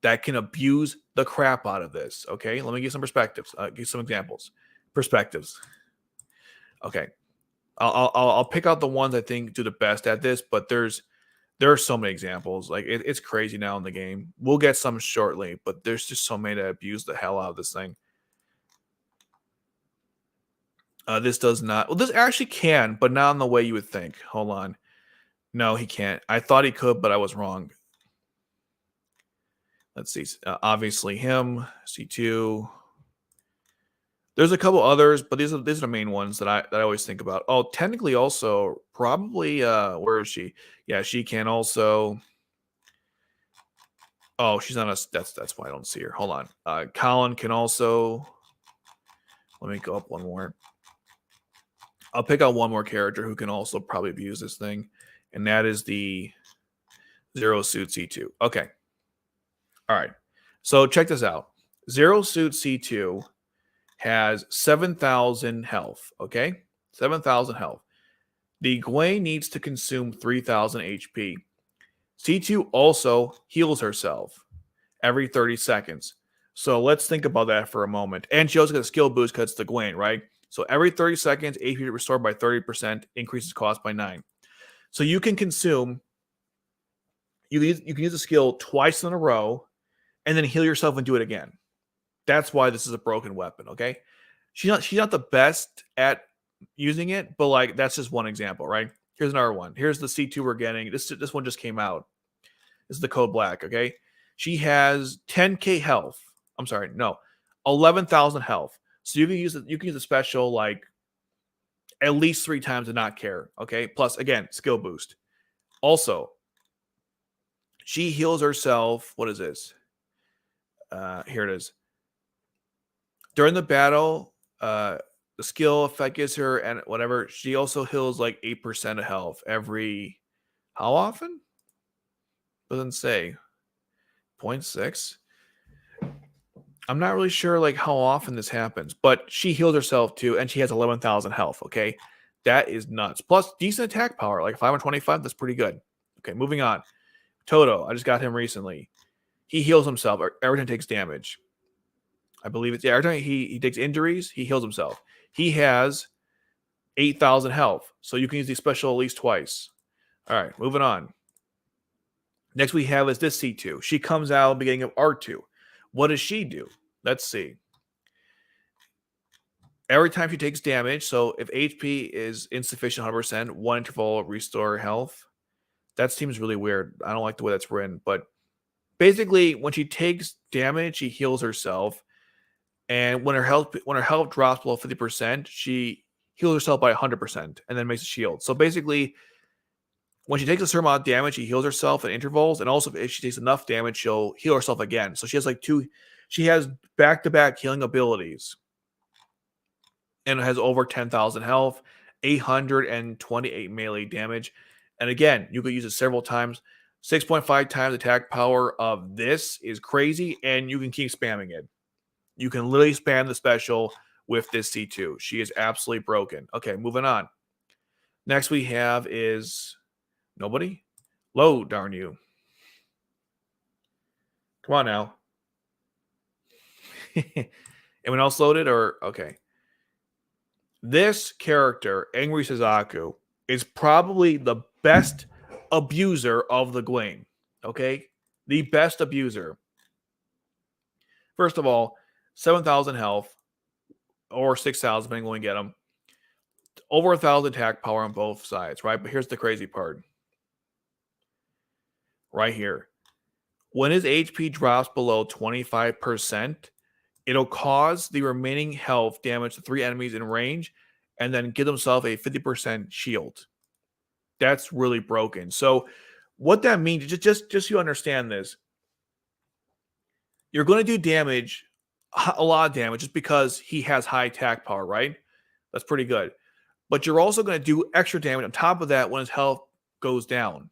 that can abuse the crap out of this. Okay, let me give some perspectives. Give some examples. Perspectives. Okay, I'll pick out the ones I think do the best at this, but there are so many examples. Like it's crazy now in the game. We'll get some shortly, but there's just so many that abuse the hell out of this thing. This does not. Well, this actually can, but not in the way you would think. Hold on. No, he can't. I thought he could, but I was wrong. Let's see. Obviously him, C2. There's a couple others, but these are the main ones that I always think about. Oh, technically also probably where is she? Yeah, she can also. Oh, she's on us. That's why I don't see her. Hold on. Kallen can also. Let me go up one more. I'll pick out one more character who can also probably abuse this thing, and that is the Zero Suit C2. Okay. All right. So check this out. Zero Suit C2 has 7,000 health. Okay. 7,000 health. The Gawain needs to consume 3,000 HP. C2 also heals herself every 30 seconds. So let's think about that for a moment. And she also gets a skill boost because it's the Gawain, right? So every 30 seconds, HP restored by 30%, increases cost by 9. So you can consume, you can use a skill twice in a row and then heal yourself and do it again. That's why this is a broken weapon, okay? She's not the best at using it, but like that's just one example, right? Here's another one. Here's the C2 we're getting. This one just came out. This is the code black, okay? She has 10k health. I'm sorry, no, 11,000 health. So you can use the special like at least 3 times and not care, okay? Plus again, skill boost. Also, she heals herself. What is this? Here it is. During the battle, the skill effect gives her and whatever. She also heals like 8% of health every. How often? Doesn't say. 0.6. I'm not really sure like how often this happens, but she healed herself too, and she has 11,000 health. Okay, that is nuts. Plus decent attack power, like 525. That's pretty good. Okay, moving on. Tohdoh, I just got him recently. He heals himself every time he takes damage. I believe it's every time he takes injuries, he heals himself. He has 8,000 health, so you can use the special at least twice. All right, moving on. Next we have is this C2. She comes out beginning of R2. What does she do? Let's see. Every time she takes damage, so if HP is insufficient 100%, one interval restore health. That seems really weird. I don't like the way that's written, but basically when she takes damage, she heals herself. And when her health drops below 50%, she heals herself by 100% and then makes a shield. So basically, when she takes a certain amount of damage, she heals herself at intervals. And also, if she takes enough damage, she'll heal herself again. So she has like she has back-to-back healing abilities. And has over 10,000 health. 828 melee damage. And again, you could use it several times. 6.5 times attack power of this is crazy, and you can keep spamming it. You can literally spam the special with this C2. She is absolutely broken. Okay, moving on. Next we have is nobody? Load, darn you. Come on now. Anyone else loaded or okay? This character, Angry Suzaku, is probably the best abuser of the Gawain. Okay? The best abuser. First of all, 7,000 health or 6,000, depending on when you get them. Over 1,000 attack power on both sides, right? But here's the crazy part. Right here. When his HP drops below 25%, it'll cause the remaining health damage to 3 enemies in range and then give himself a 50% shield. That's really broken. So what that means, just so you understand this, you're going to do damage, a lot of damage, just because he has high attack power, right? That's pretty good. But you're also going to do extra damage on top of that when his health goes down.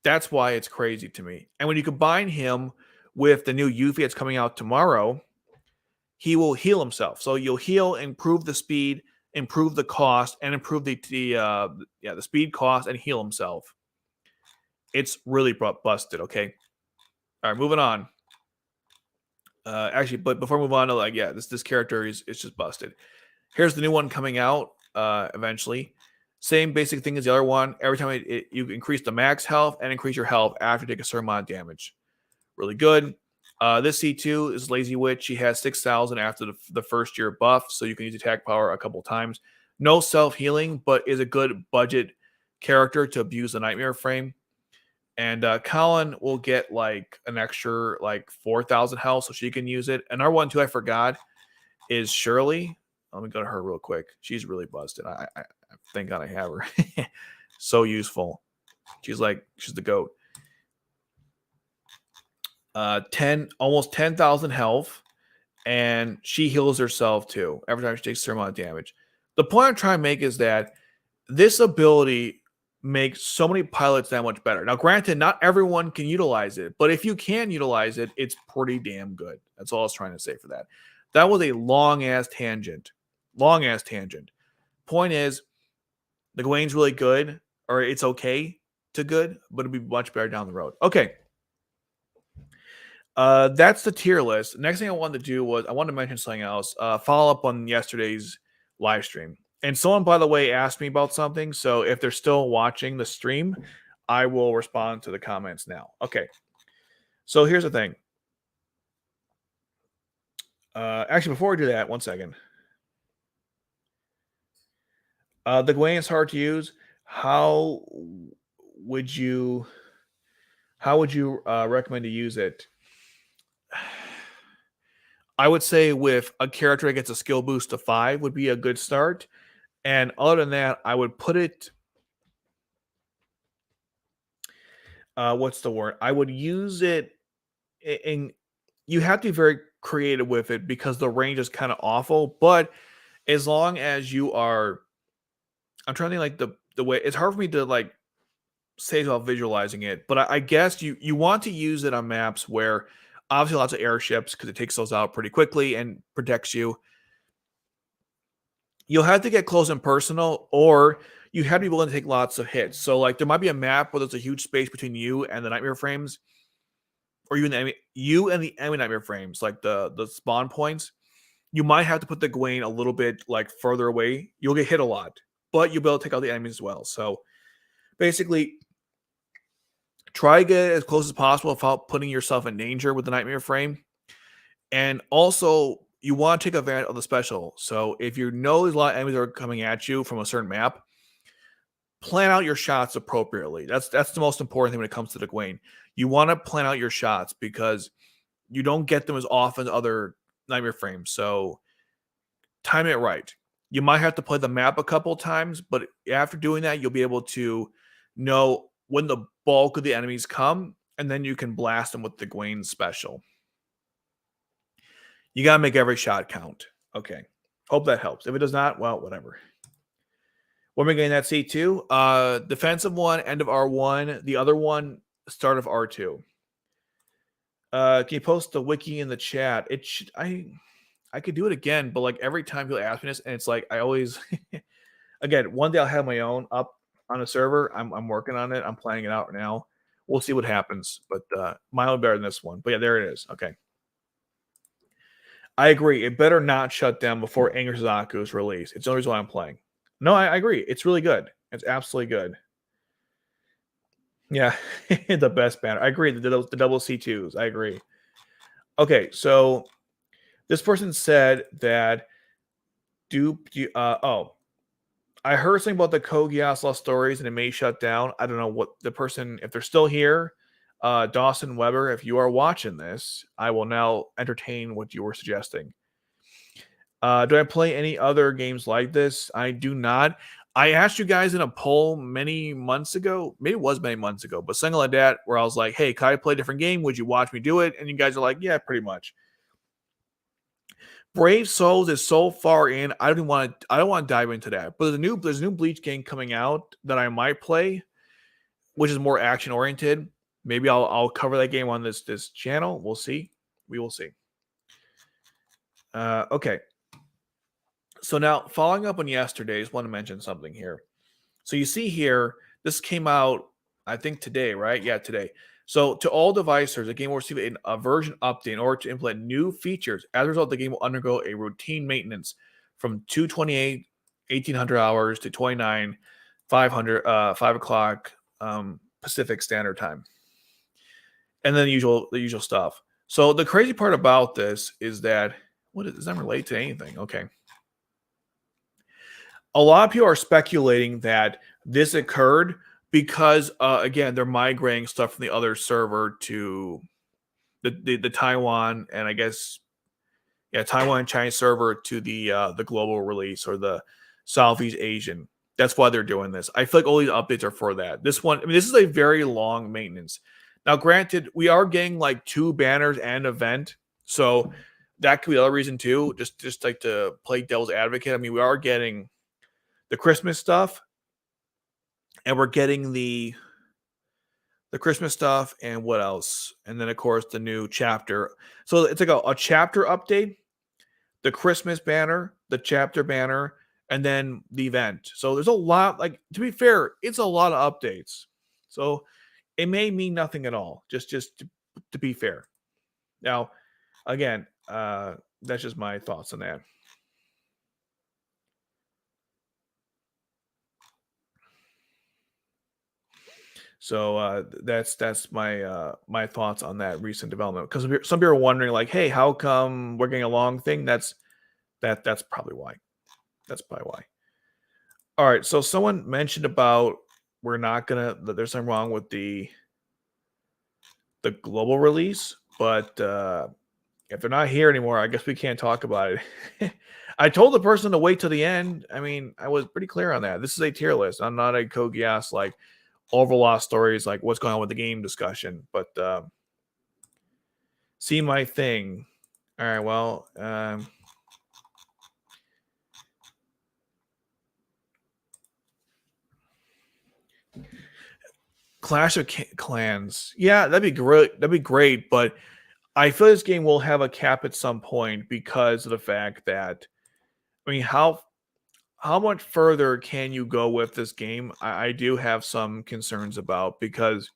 That's why it's crazy to me. And when you combine him with the new Yuffie that's coming out tomorrow, he will heal himself. So you'll heal, improve the speed, improve the cost, and improve the speed, cost, and heal himself. It's really busted, okay? All right, moving on. Actually, but before we move on to this character is just busted. Here's the new one coming out eventually. Same basic thing as the other one. Every time you increase the max health and increase your health after you take a certain amount of damage. Really good. This C2 is Lazy Witch. She has 6,000 after the first year buff, so you can use attack power a couple times. No self-healing, but is a good budget character to abuse the Nightmare Frame. And Kallen will get like an extra 4,000 health, so she can use it. Another one too I forgot is Shirley. Let me go to her real quick. She's really busted. I thank God I have her. So useful. She's the GOAT. Almost 10,000 health, and she heals herself too every time she takes a certain amount of damage. The point I'm trying to make is that this ability makes so many pilots that much better. Now, granted, not everyone can utilize it, but if you can utilize it, it's pretty damn good. That's all I was trying to say for that. That was a long-ass tangent. Long-ass tangent. Point is, the Gawain's really good, or it's okay to good, but it'll be much better down the road. Okay. That's the tier list. Next thing I wanted to do was I wanted to mention something else. Follow up on yesterday's live stream. And someone, by the way, asked me about something. So if they're still watching the stream, I will respond to the comments now. Okay. So here's the thing. Actually, before we do that, one second. The Gawain is hard to use. How would you recommend to use it? I would say with a character that gets a skill boost to 5 would be a good start. And other than that, I would put it. What's the word? I would use it in. You have to be very creative with it because the range is kind of awful. But as long as you are, I'm trying to think the way it's hard for me to say about visualizing it. But I guess you want to use it on maps where obviously lots of airships because it takes those out pretty quickly and protects you. You'll have to get close and personal, or you have to be willing to take lots of hits. So, there might be a map where there's a huge space between you and the Nightmare Frames, or you and the enemy Nightmare Frames, like the spawn points. You might have to put the Gawain a little bit further away. You'll get hit a lot, but you'll be able to take out the enemies as well. So, basically, try to get as close as possible without putting yourself in danger with the Nightmare Frame, and also you want to take advantage of the special. So if you know there's a lot of enemies that are coming at you from a certain map, plan out your shots appropriately. That's the most important thing when it comes to the Gawain. You want to plan out your shots because you don't get them as often as other Nightmare Frames. So time it right. You might have to play the map a couple times, but after doing that, you'll be able to know when the bulk of the enemies come, and then you can blast them with the Gawain special. You got to make every shot count. Okay. Hope that helps. If it does not, well, whatever. When are we getting that C2? Defensive one, end of R1. The other one, start of R2. Can you post the wiki in the chat? It should, I could do it again, but like every time people ask me this, and it's like I always again, one day I'll have my own up on a server. I'm working on it. I'm planning it out right now. We'll see what happens, but mine will be better than this one. But yeah, there it is. Okay. I agree. It better not shut down before Anger Suzaku is released. It's the only reason why I'm playing. No, I agree. It's really good. It's absolutely good. Yeah, the best banner. I agree. The double C2s. I agree. Okay, so this person said that I heard something about the Geass Lost Stories and it may shut down. I don't know what the person, if they're still here, Dawson Weber, if you are watching this, I will now entertain what you were suggesting. Do I play any other games like this? I do not. I asked you guys in a poll many months ago, maybe it was many months ago, but something like that, where I was like, hey, can I play a different game? Would you watch me do it? And you guys are like, yeah, pretty much. Brave Souls is so far in, I don't want to dive into that. But there's a new Bleach game coming out that I might play, which is more action oriented. Maybe I'll cover that game on this channel. We'll see. We will see. Okay. So now, following up on yesterday, I just want to mention something here. So you see here, this came out, I think today, right? Yeah, today. So to all devices, the game will receive a version update in order to implement new features. As a result, the game will undergo a routine maintenance from 228, 1800 hours to 29, 500, 5 o'clock Pacific Standard Time. And then the usual stuff. So the crazy part about this is that, does that relate to anything? Okay. A lot of people are speculating that this occurred because, again, they're migrating stuff from the other server to the Taiwan and I guess, yeah, Taiwan and Chinese server to the global release or the Southeast Asian. That's why they're doing this. I feel like all these updates are for that. This one, I mean, this is a very long maintenance. Now, granted, we are getting like 2 banners and event, so that could be the other reason too. Just like to play devil's advocate. I mean, we are getting the Christmas stuff, and we're getting the Christmas stuff, and what else? And then, of course, the new chapter. So it's like a chapter update, the Christmas banner, the chapter banner, and then the event. So there's a lot, like, to be fair, it's a lot of updates. So it may mean nothing at all, just to be fair. Now, again, that's just my thoughts on that. So that's my thoughts on that recent development. Because some people are wondering, like, hey, how come we're getting a long thing? That's probably why. That's probably why. All right. So someone mentioned about there's something wrong with the global release, but if they're not here anymore, I guess we can't talk about it. I told the person to wait till the end. I mean, I was pretty clear on that. This is a tier list. I'm not a Geass like overlost stories, like what's going on with the game discussion. But see my thing. All right. Well, Clash of Clans. Yeah, that'd be great. That'd be great. But I feel this game will have a cap at some point because of the fact that, I mean, how much further can you go with this game? I do have some concerns about, because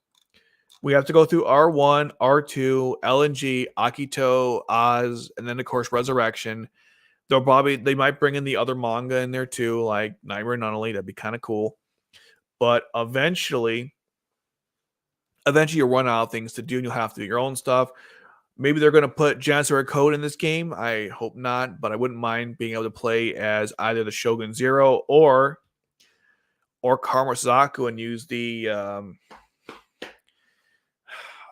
we have to go through R1, R2, LNG, Akito, Oz, and then of course Resurrection. They might bring in the other manga in there too, like Nightmare and Nunnally. That'd be kind of cool. But eventually you'll run out of things to do and you'll have to do your own stuff. Maybe they're going to put Janitzer Code in this game. I hope not, but I wouldn't mind being able to play as either the Shogun Zero or Karma Zaku and use the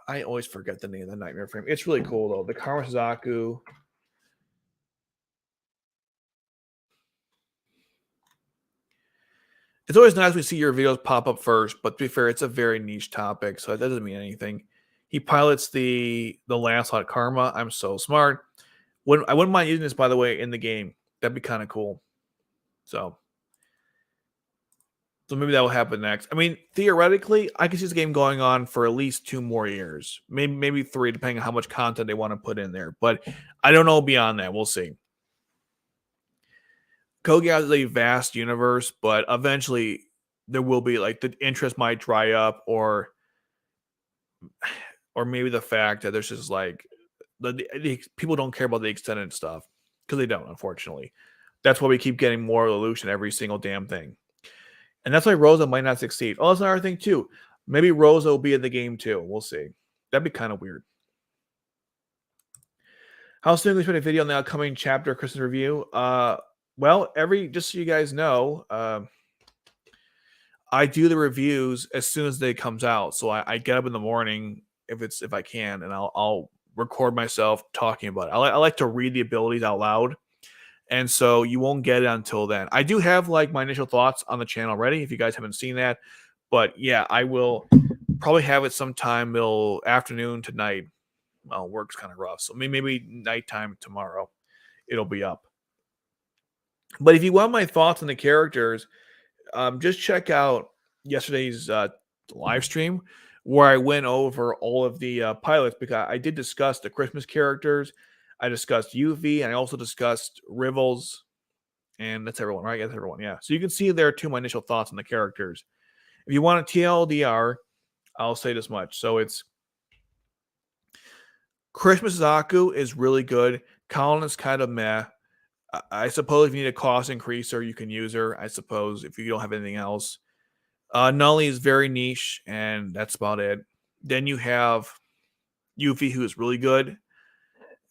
I always forget the name of the Nightmare Frame. It's really cool though. The Karma Zaku. It's always nice when you see your videos pop up first, but to be fair, it's a very niche topic, so that doesn't mean anything. He pilots the Lancelot Karma. I'm so smart. I wouldn't mind using this, by the way, in the game. That'd be kind of cool. So, So maybe that will happen next. I mean, theoretically, I can see this game going on for at least 2 more years, maybe 3, depending on how much content they want to put in there. But I don't know beyond that. We'll see. Kogas is a vast universe, but eventually there will be like the interest might dry up, or maybe the fact that there's just like the people don't care about the extended stuff because they don't, unfortunately. That's why we keep getting more evolution every single damn thing. And that's why Rosa might not succeed. Oh, that's another thing too. Maybe Rosa will be in the game too. We'll see. That'd be kind of weird. How soon can we expect a video on the upcoming chapter Christmas review? Well, just so you guys know, I do the reviews as soon as they comes out. So I get up in the morning if I can, and I'll record myself talking about it. I like to read the abilities out loud. And so you won't get it until then. I do have like my initial thoughts on the channel already, if you guys haven't seen that. But yeah, I will probably have it sometime middle afternoon to night. Well, work's kind of rough. So maybe nighttime tomorrow it'll be up. But if you want my thoughts on the characters, just check out yesterday's live stream where I went over all of the pilots, because I did discuss the Christmas characters. I discussed UV, and I also discussed Rivals, and that's everyone, right? That's everyone, yeah. So you can see there too my initial thoughts on the characters. If you want a TLDR, I'll say this much. So it's Christmas Zaku is really good. Kallen is kind of meh. I suppose if you need a cost increaser, you can use her. I suppose if you don't have anything else. Nully is very niche, and that's about it. Then you have Yuffie, who is really good,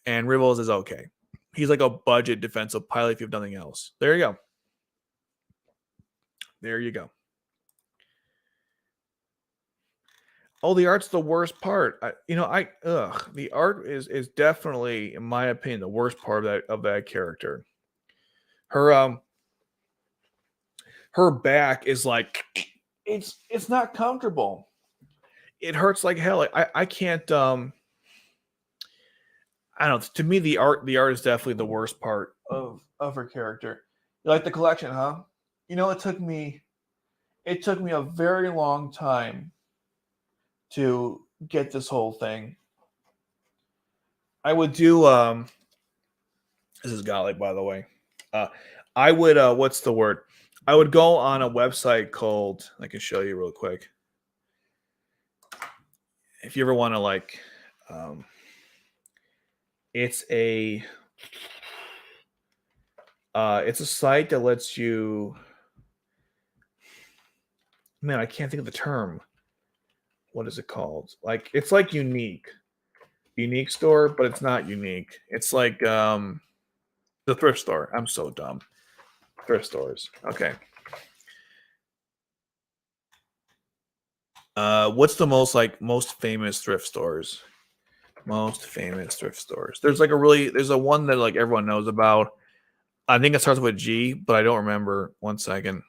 and Rivals is okay. He's like a budget defensive pilot if you have nothing else. There you go. There you go. Oh, the art's the worst part. The art is definitely, in my opinion, the worst part of that character. Her back is like it's not comfortable. It hurts like hell. I can't I don't know. To me, the art is definitely the worst part of her character. You like the collection, huh? It took me a very long time to get this whole thing. I would do this is Galahd, by the way. I would what's the word? I would go on a website called, I can show you real quick. If you ever want to like it's a site that lets you, man, I can't think of the term. What is it called? Like, it's like unique store, but it's not unique. It's like the thrift store. I'm so dumb. Thrift stores. Okay. What's the most famous thrift stores? Most famous thrift stores. There's a one that like everyone knows about. I think it starts with G, but I don't remember. 1 second.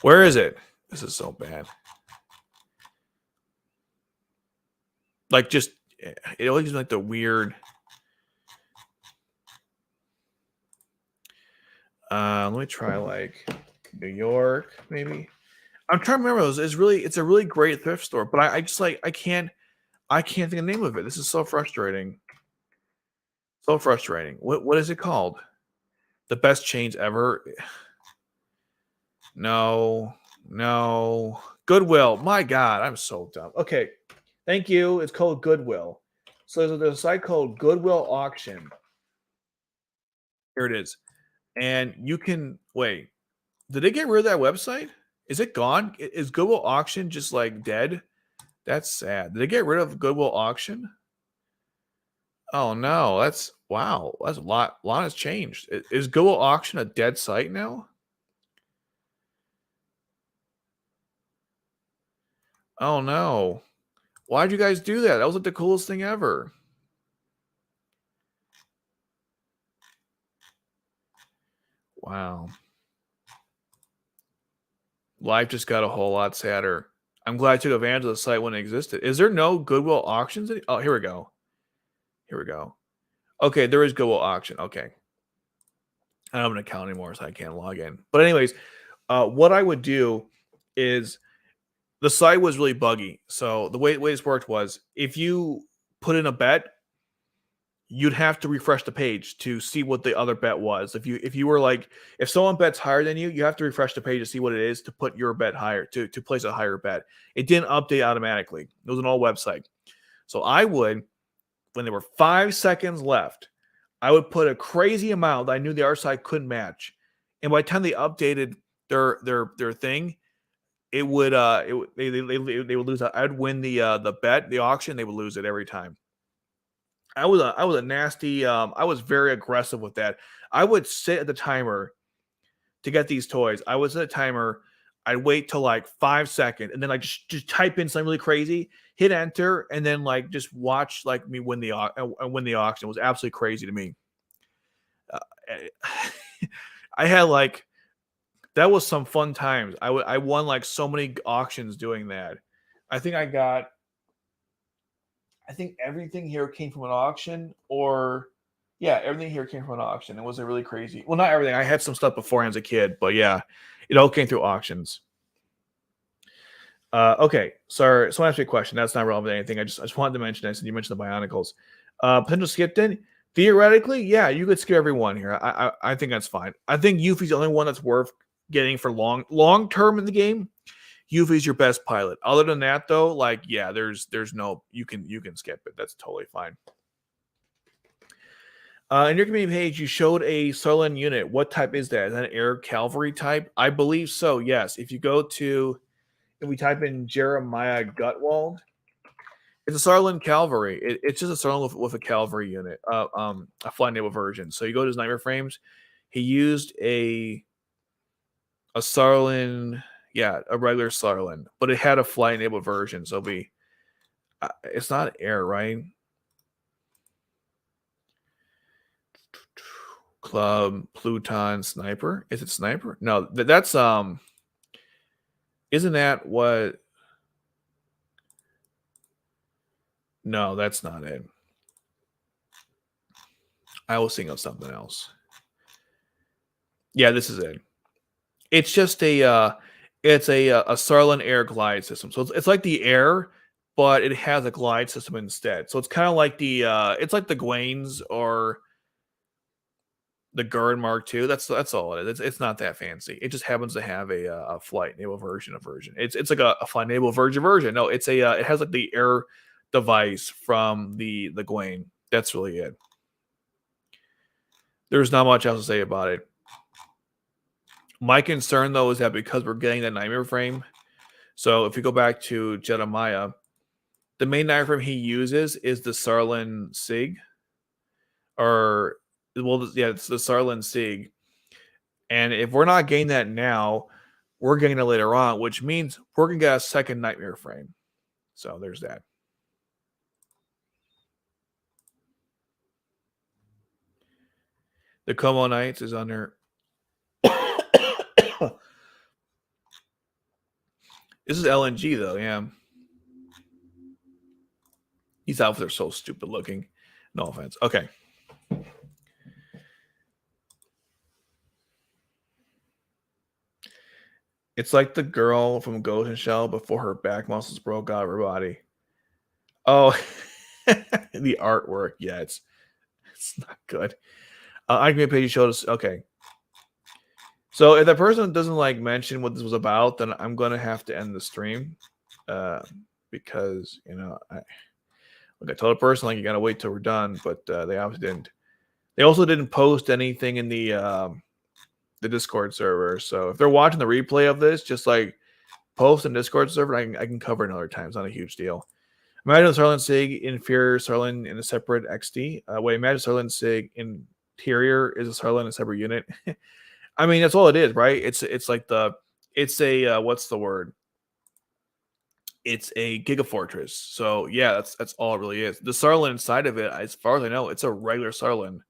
Where is it? This is so bad. Like, just it always gives me like the weird. Let me try like New York, maybe. I'm trying to remember. It's a really great thrift store, but I just like I can't think of the name of it. This is so frustrating. So frustrating. What is it called? The best chains ever. No. Goodwill. My God, I'm so dumb. Okay. Thank you. It's called Goodwill. So there's a site called Goodwill Auction. Here it is. And you can wait. Did they get rid of that website? Is it gone? Is Goodwill Auction just like dead? That's sad. Did they get rid of Goodwill Auction? Oh no, that's wow. That's a lot. A lot has changed. Is Goodwill Auction a dead site now? Oh no. Why'd you guys do that? That was like the coolest thing ever. Wow. Life just got a whole lot sadder. I'm glad I took advantage of the site when it existed. Is there no Goodwill Auctions? Oh, here we go. Okay, there is Goodwill Auction. Okay. I don't have an account anymore, so I can't log in. But anyways, What I would do is the site was really buggy. So the way this worked was if you put in a bet, you'd have to refresh the page to see what the other bet was. If you were like if someone bets higher than you have to refresh the page to see what it is to put your bet higher to place a higher bet. It didn't update automatically. It was an old website. So I would, when there were 5 seconds left, I would put a crazy amount that I knew the other side couldn't match. And by the time they updated their thing, it would they would lose. I'd win the bet, the auction. They would lose it every time. I was a nasty. I was very aggressive with that. I would sit at the timer to get these toys. I was at a timer. I'd wait till like 5 seconds, and then like just type in something really crazy, hit enter, and then like just watch like me win the auction. It was absolutely crazy to me. I had like that was some fun times. I won like so many auctions doing that. I think everything here came from an auction, or yeah, everything here came from an auction. It was a really crazy. Well, not everything. I had some stuff beforehand as a kid, but yeah, it all came through auctions. Okay, sorry. So I asked you a question. That's not relevant to anything. I just wanted to mention this, and you mentioned the Bionicles. Potential skip in. Theoretically, yeah, you could skip every one here. I think that's fine. I think Yuffie's the only one that's worth getting for long term in the game. Yuffie's your best pilot. Other than that, though, like yeah, there's no you can skip it. That's totally fine. In your community page, you showed a Sutherland unit. What type is that? Is that an air cavalry type? I believe so. Yes. If we type in Jeremiah Gutwald, it's a Sutherland cavalry. It's just a Sutherland with a cavalry unit, a fly naval version. So you go to his nightmare frames. He used a Sutherland, yeah, a regular Sutherland, but it had a fly enabled version. So it's not air, right? Club, Pluton, Sniper. Is it Sniper? No, that's isn't that what? No, that's not it. I was thinking of something else. Yeah, this is it. It's just a Sutherland air glide system. So it's like the air, but it has a glide system instead. So it's kind of like it's like the GAWAINs or the Guren Mark II. That's all it is. It's not that fancy. It just happens to have a flight naval version. It's like a flight naval version. No, it's it has like the air device from the GAWAIN. That's really it. There's not much else to say about it. My concern though is that because we're getting that nightmare frame, so if you go back to Jeremiah, the main nightmare frame he uses is the Sutherland Sig, or well, yeah, it's the Sutherland Sig. And if we're not getting that now, we're getting it later on, which means we're gonna get a second nightmare frame. So there's that. The Como Knights is on there. This is LNG though, yeah. These outfits are so stupid looking. No offense. Okay. It's like the girl from Ghost in Shell before her back muscles broke out of her body. Oh, the artwork. Yeah, it's not good. I can page showed us. Okay. So if that person doesn't like mention what this was about, then I'm gonna have to end the stream, because I told a person like you gotta wait till we're done, but they obviously didn't. They also didn't post anything in the Discord server. So if they're watching the replay of this, just like post in Discord server, I can cover it another time. It's not a huge deal. Imagine Sutherland Sig inferior Sutherland in a separate XD. Imagine Sutherland Sig interior is a Sutherland in a separate unit. I mean, that's all it is, right? It's a what's the word? It's a Gigafortress. So yeah, that's all it really is. The Sutherland inside of it, as far as I know, it's a regular Sutherland.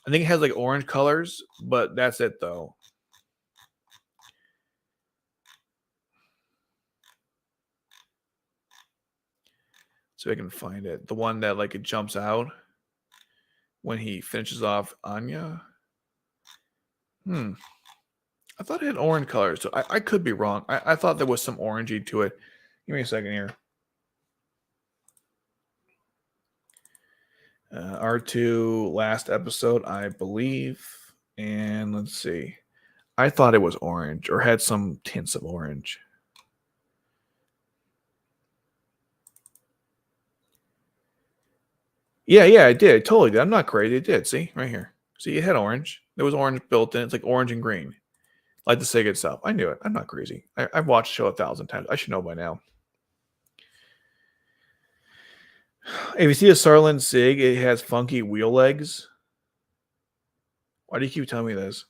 I think it has like orange colors, but that's it though. So I can find it. The one that like it jumps out when he finishes off Anya. I thought it had orange colors, so I could be wrong. I thought there was some orangey to it. Give me a second here. R2 last episode, I believe. And let's see. I thought it was orange or had some tints of orange. Yeah, I did. I totally did. I'm not crazy. It did. See, right here. See, it had orange. There was orange built in. It's like orange and green. Like the SIG itself. I knew it. I'm not crazy. I've watched the show 1,000 times. I should know by now. If you see a Sutherland SIG, it has funky wheel legs. Why do you keep telling me this?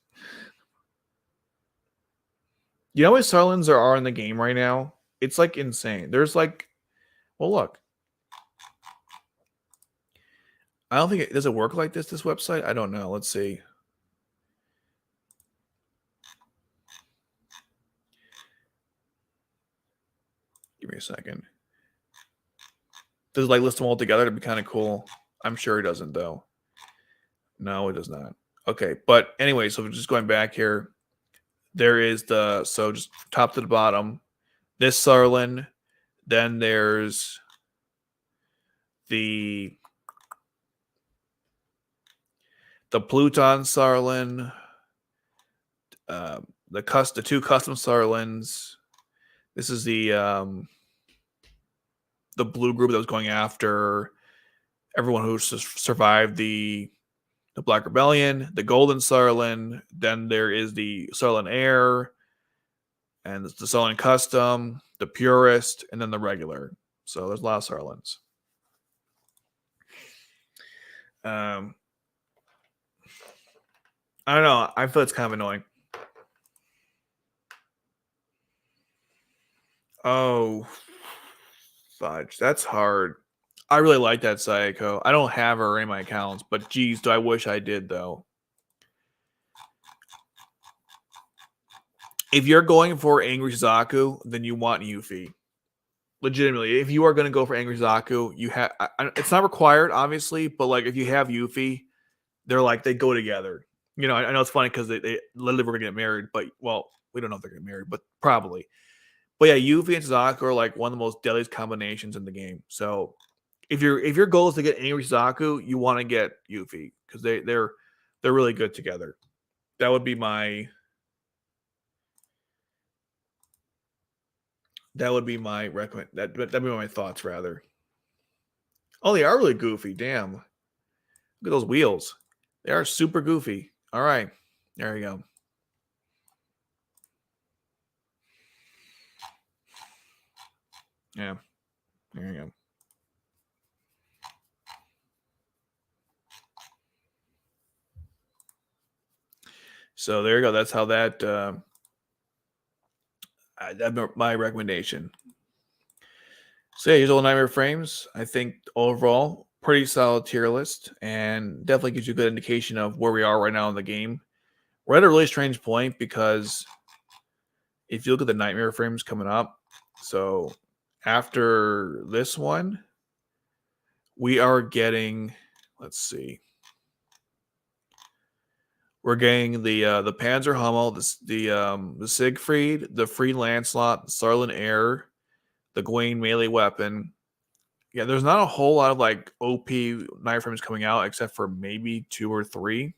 You know how many Sutherlands there are in the game right now? It's like insane. There's like, well, look. I don't think it does it work like this website? I don't know. Let's see. Give me a second. Does it like list them all together to be kind of cool? I'm sure it doesn't though. No, it does not. Okay, but anyway, so just going back here, there is so just top to the bottom, this Sutherland, then there's the Pluton Sutherland, the two custom Sutherlands. This is the blue group that was going after everyone who survived the Black Rebellion, the Golden Sutherland. Then there is the Sutherland Air, and the Sutherland Custom, the Purist, and then the regular. So there's a lot of Sutherlands. I don't know. I feel it's kind of annoying. Oh, fudge. That's hard. I really like that Sayako. I don't have her in my accounts, but geez, do I wish I did, though. If you're going for Angry Zaku, then you want Yuffie. Legitimately, if you are going to go for Angry Zaku, you have. It's not required, obviously, but like if you have Yuffie, they're like they go together. You know, I know it's funny because they literally were going to get married, but well, we don't know if they're going to get married, but probably. But yeah, Yuffie and Zaku are like one of the most deadliest combinations in the game. So if your goal is to get Angry Zaku, you want to get Yuffie because they're really good together. That would be my recommend. That'd be my thoughts rather. Oh, they are really goofy. Damn, look at those wheels. They are super goofy. All right, there you go. Yeah, there you go. So there you go. That's how that's my recommendation. So yeah, here's all Nightmare Frames. I think overall, pretty solid tier list, and definitely gives you a good indication of where we are right now in the game. We're at a really strange point because if you look at the Nightmare Frames coming up, so after this one, we are getting, let's see, we're getting the Panzer Hummel, the Siegfried, the Free Lancelot, the Sutherland Air, the GAWAIN melee weapon. Yeah, there's not a whole lot of like OP Nightmare Frames coming out except for maybe 2 or 3.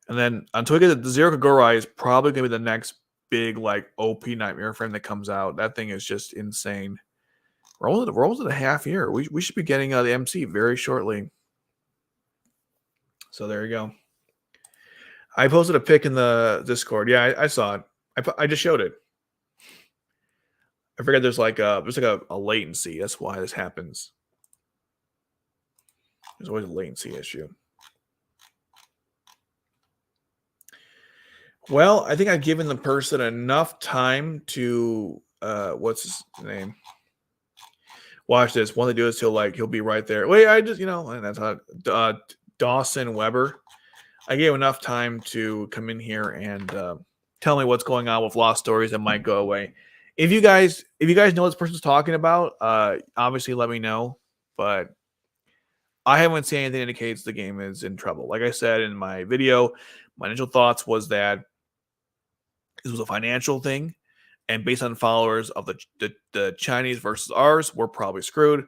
And then until we get the Zero Kagura is probably gonna be the next big like OP Nightmare Frame that comes out. That thing is just insane. We're almost at a half year. We should be getting the MC very shortly. So there you go. I posted a pic in the Discord. Yeah, I saw it. I just showed it. I forget there's like a latency. That's why this happens. There's always a latency issue. Well, I think I've given the person enough time to what's his name? Watch this. When they do this, he'll be right there. Wait, I just and that's how Dawson Weber. I gave enough time to come in here and tell me what's going on with Lost Stories that might go away. If you guys know what this person's talking about, obviously let me know. But I haven't seen anything that indicates the game is in trouble. Like I said in my video, my initial thoughts was that This was a financial thing, and based on followers of the Chinese versus ours, we're probably screwed.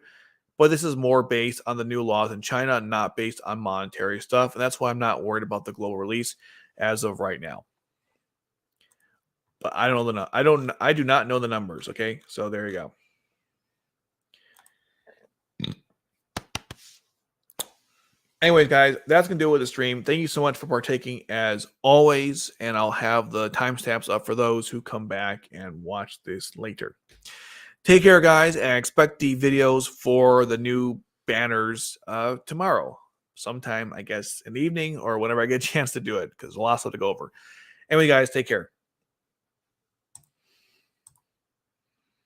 But this is more based on the new laws in China, not based on monetary stuff, and that's why I'm not worried about the global release as of right now. But I don't know I do not know the numbers. Okay, so there you go. Anyways, guys, that's going to do it with the stream. Thank you so much for partaking as always. And I'll have the timestamps up for those who come back and watch this later. Take care, guys, and expect the videos for the new banners tomorrow. Sometime, I guess, in the evening or whenever I get a chance to do it, because there's a lot of stuff to go over. Anyway, guys, take care.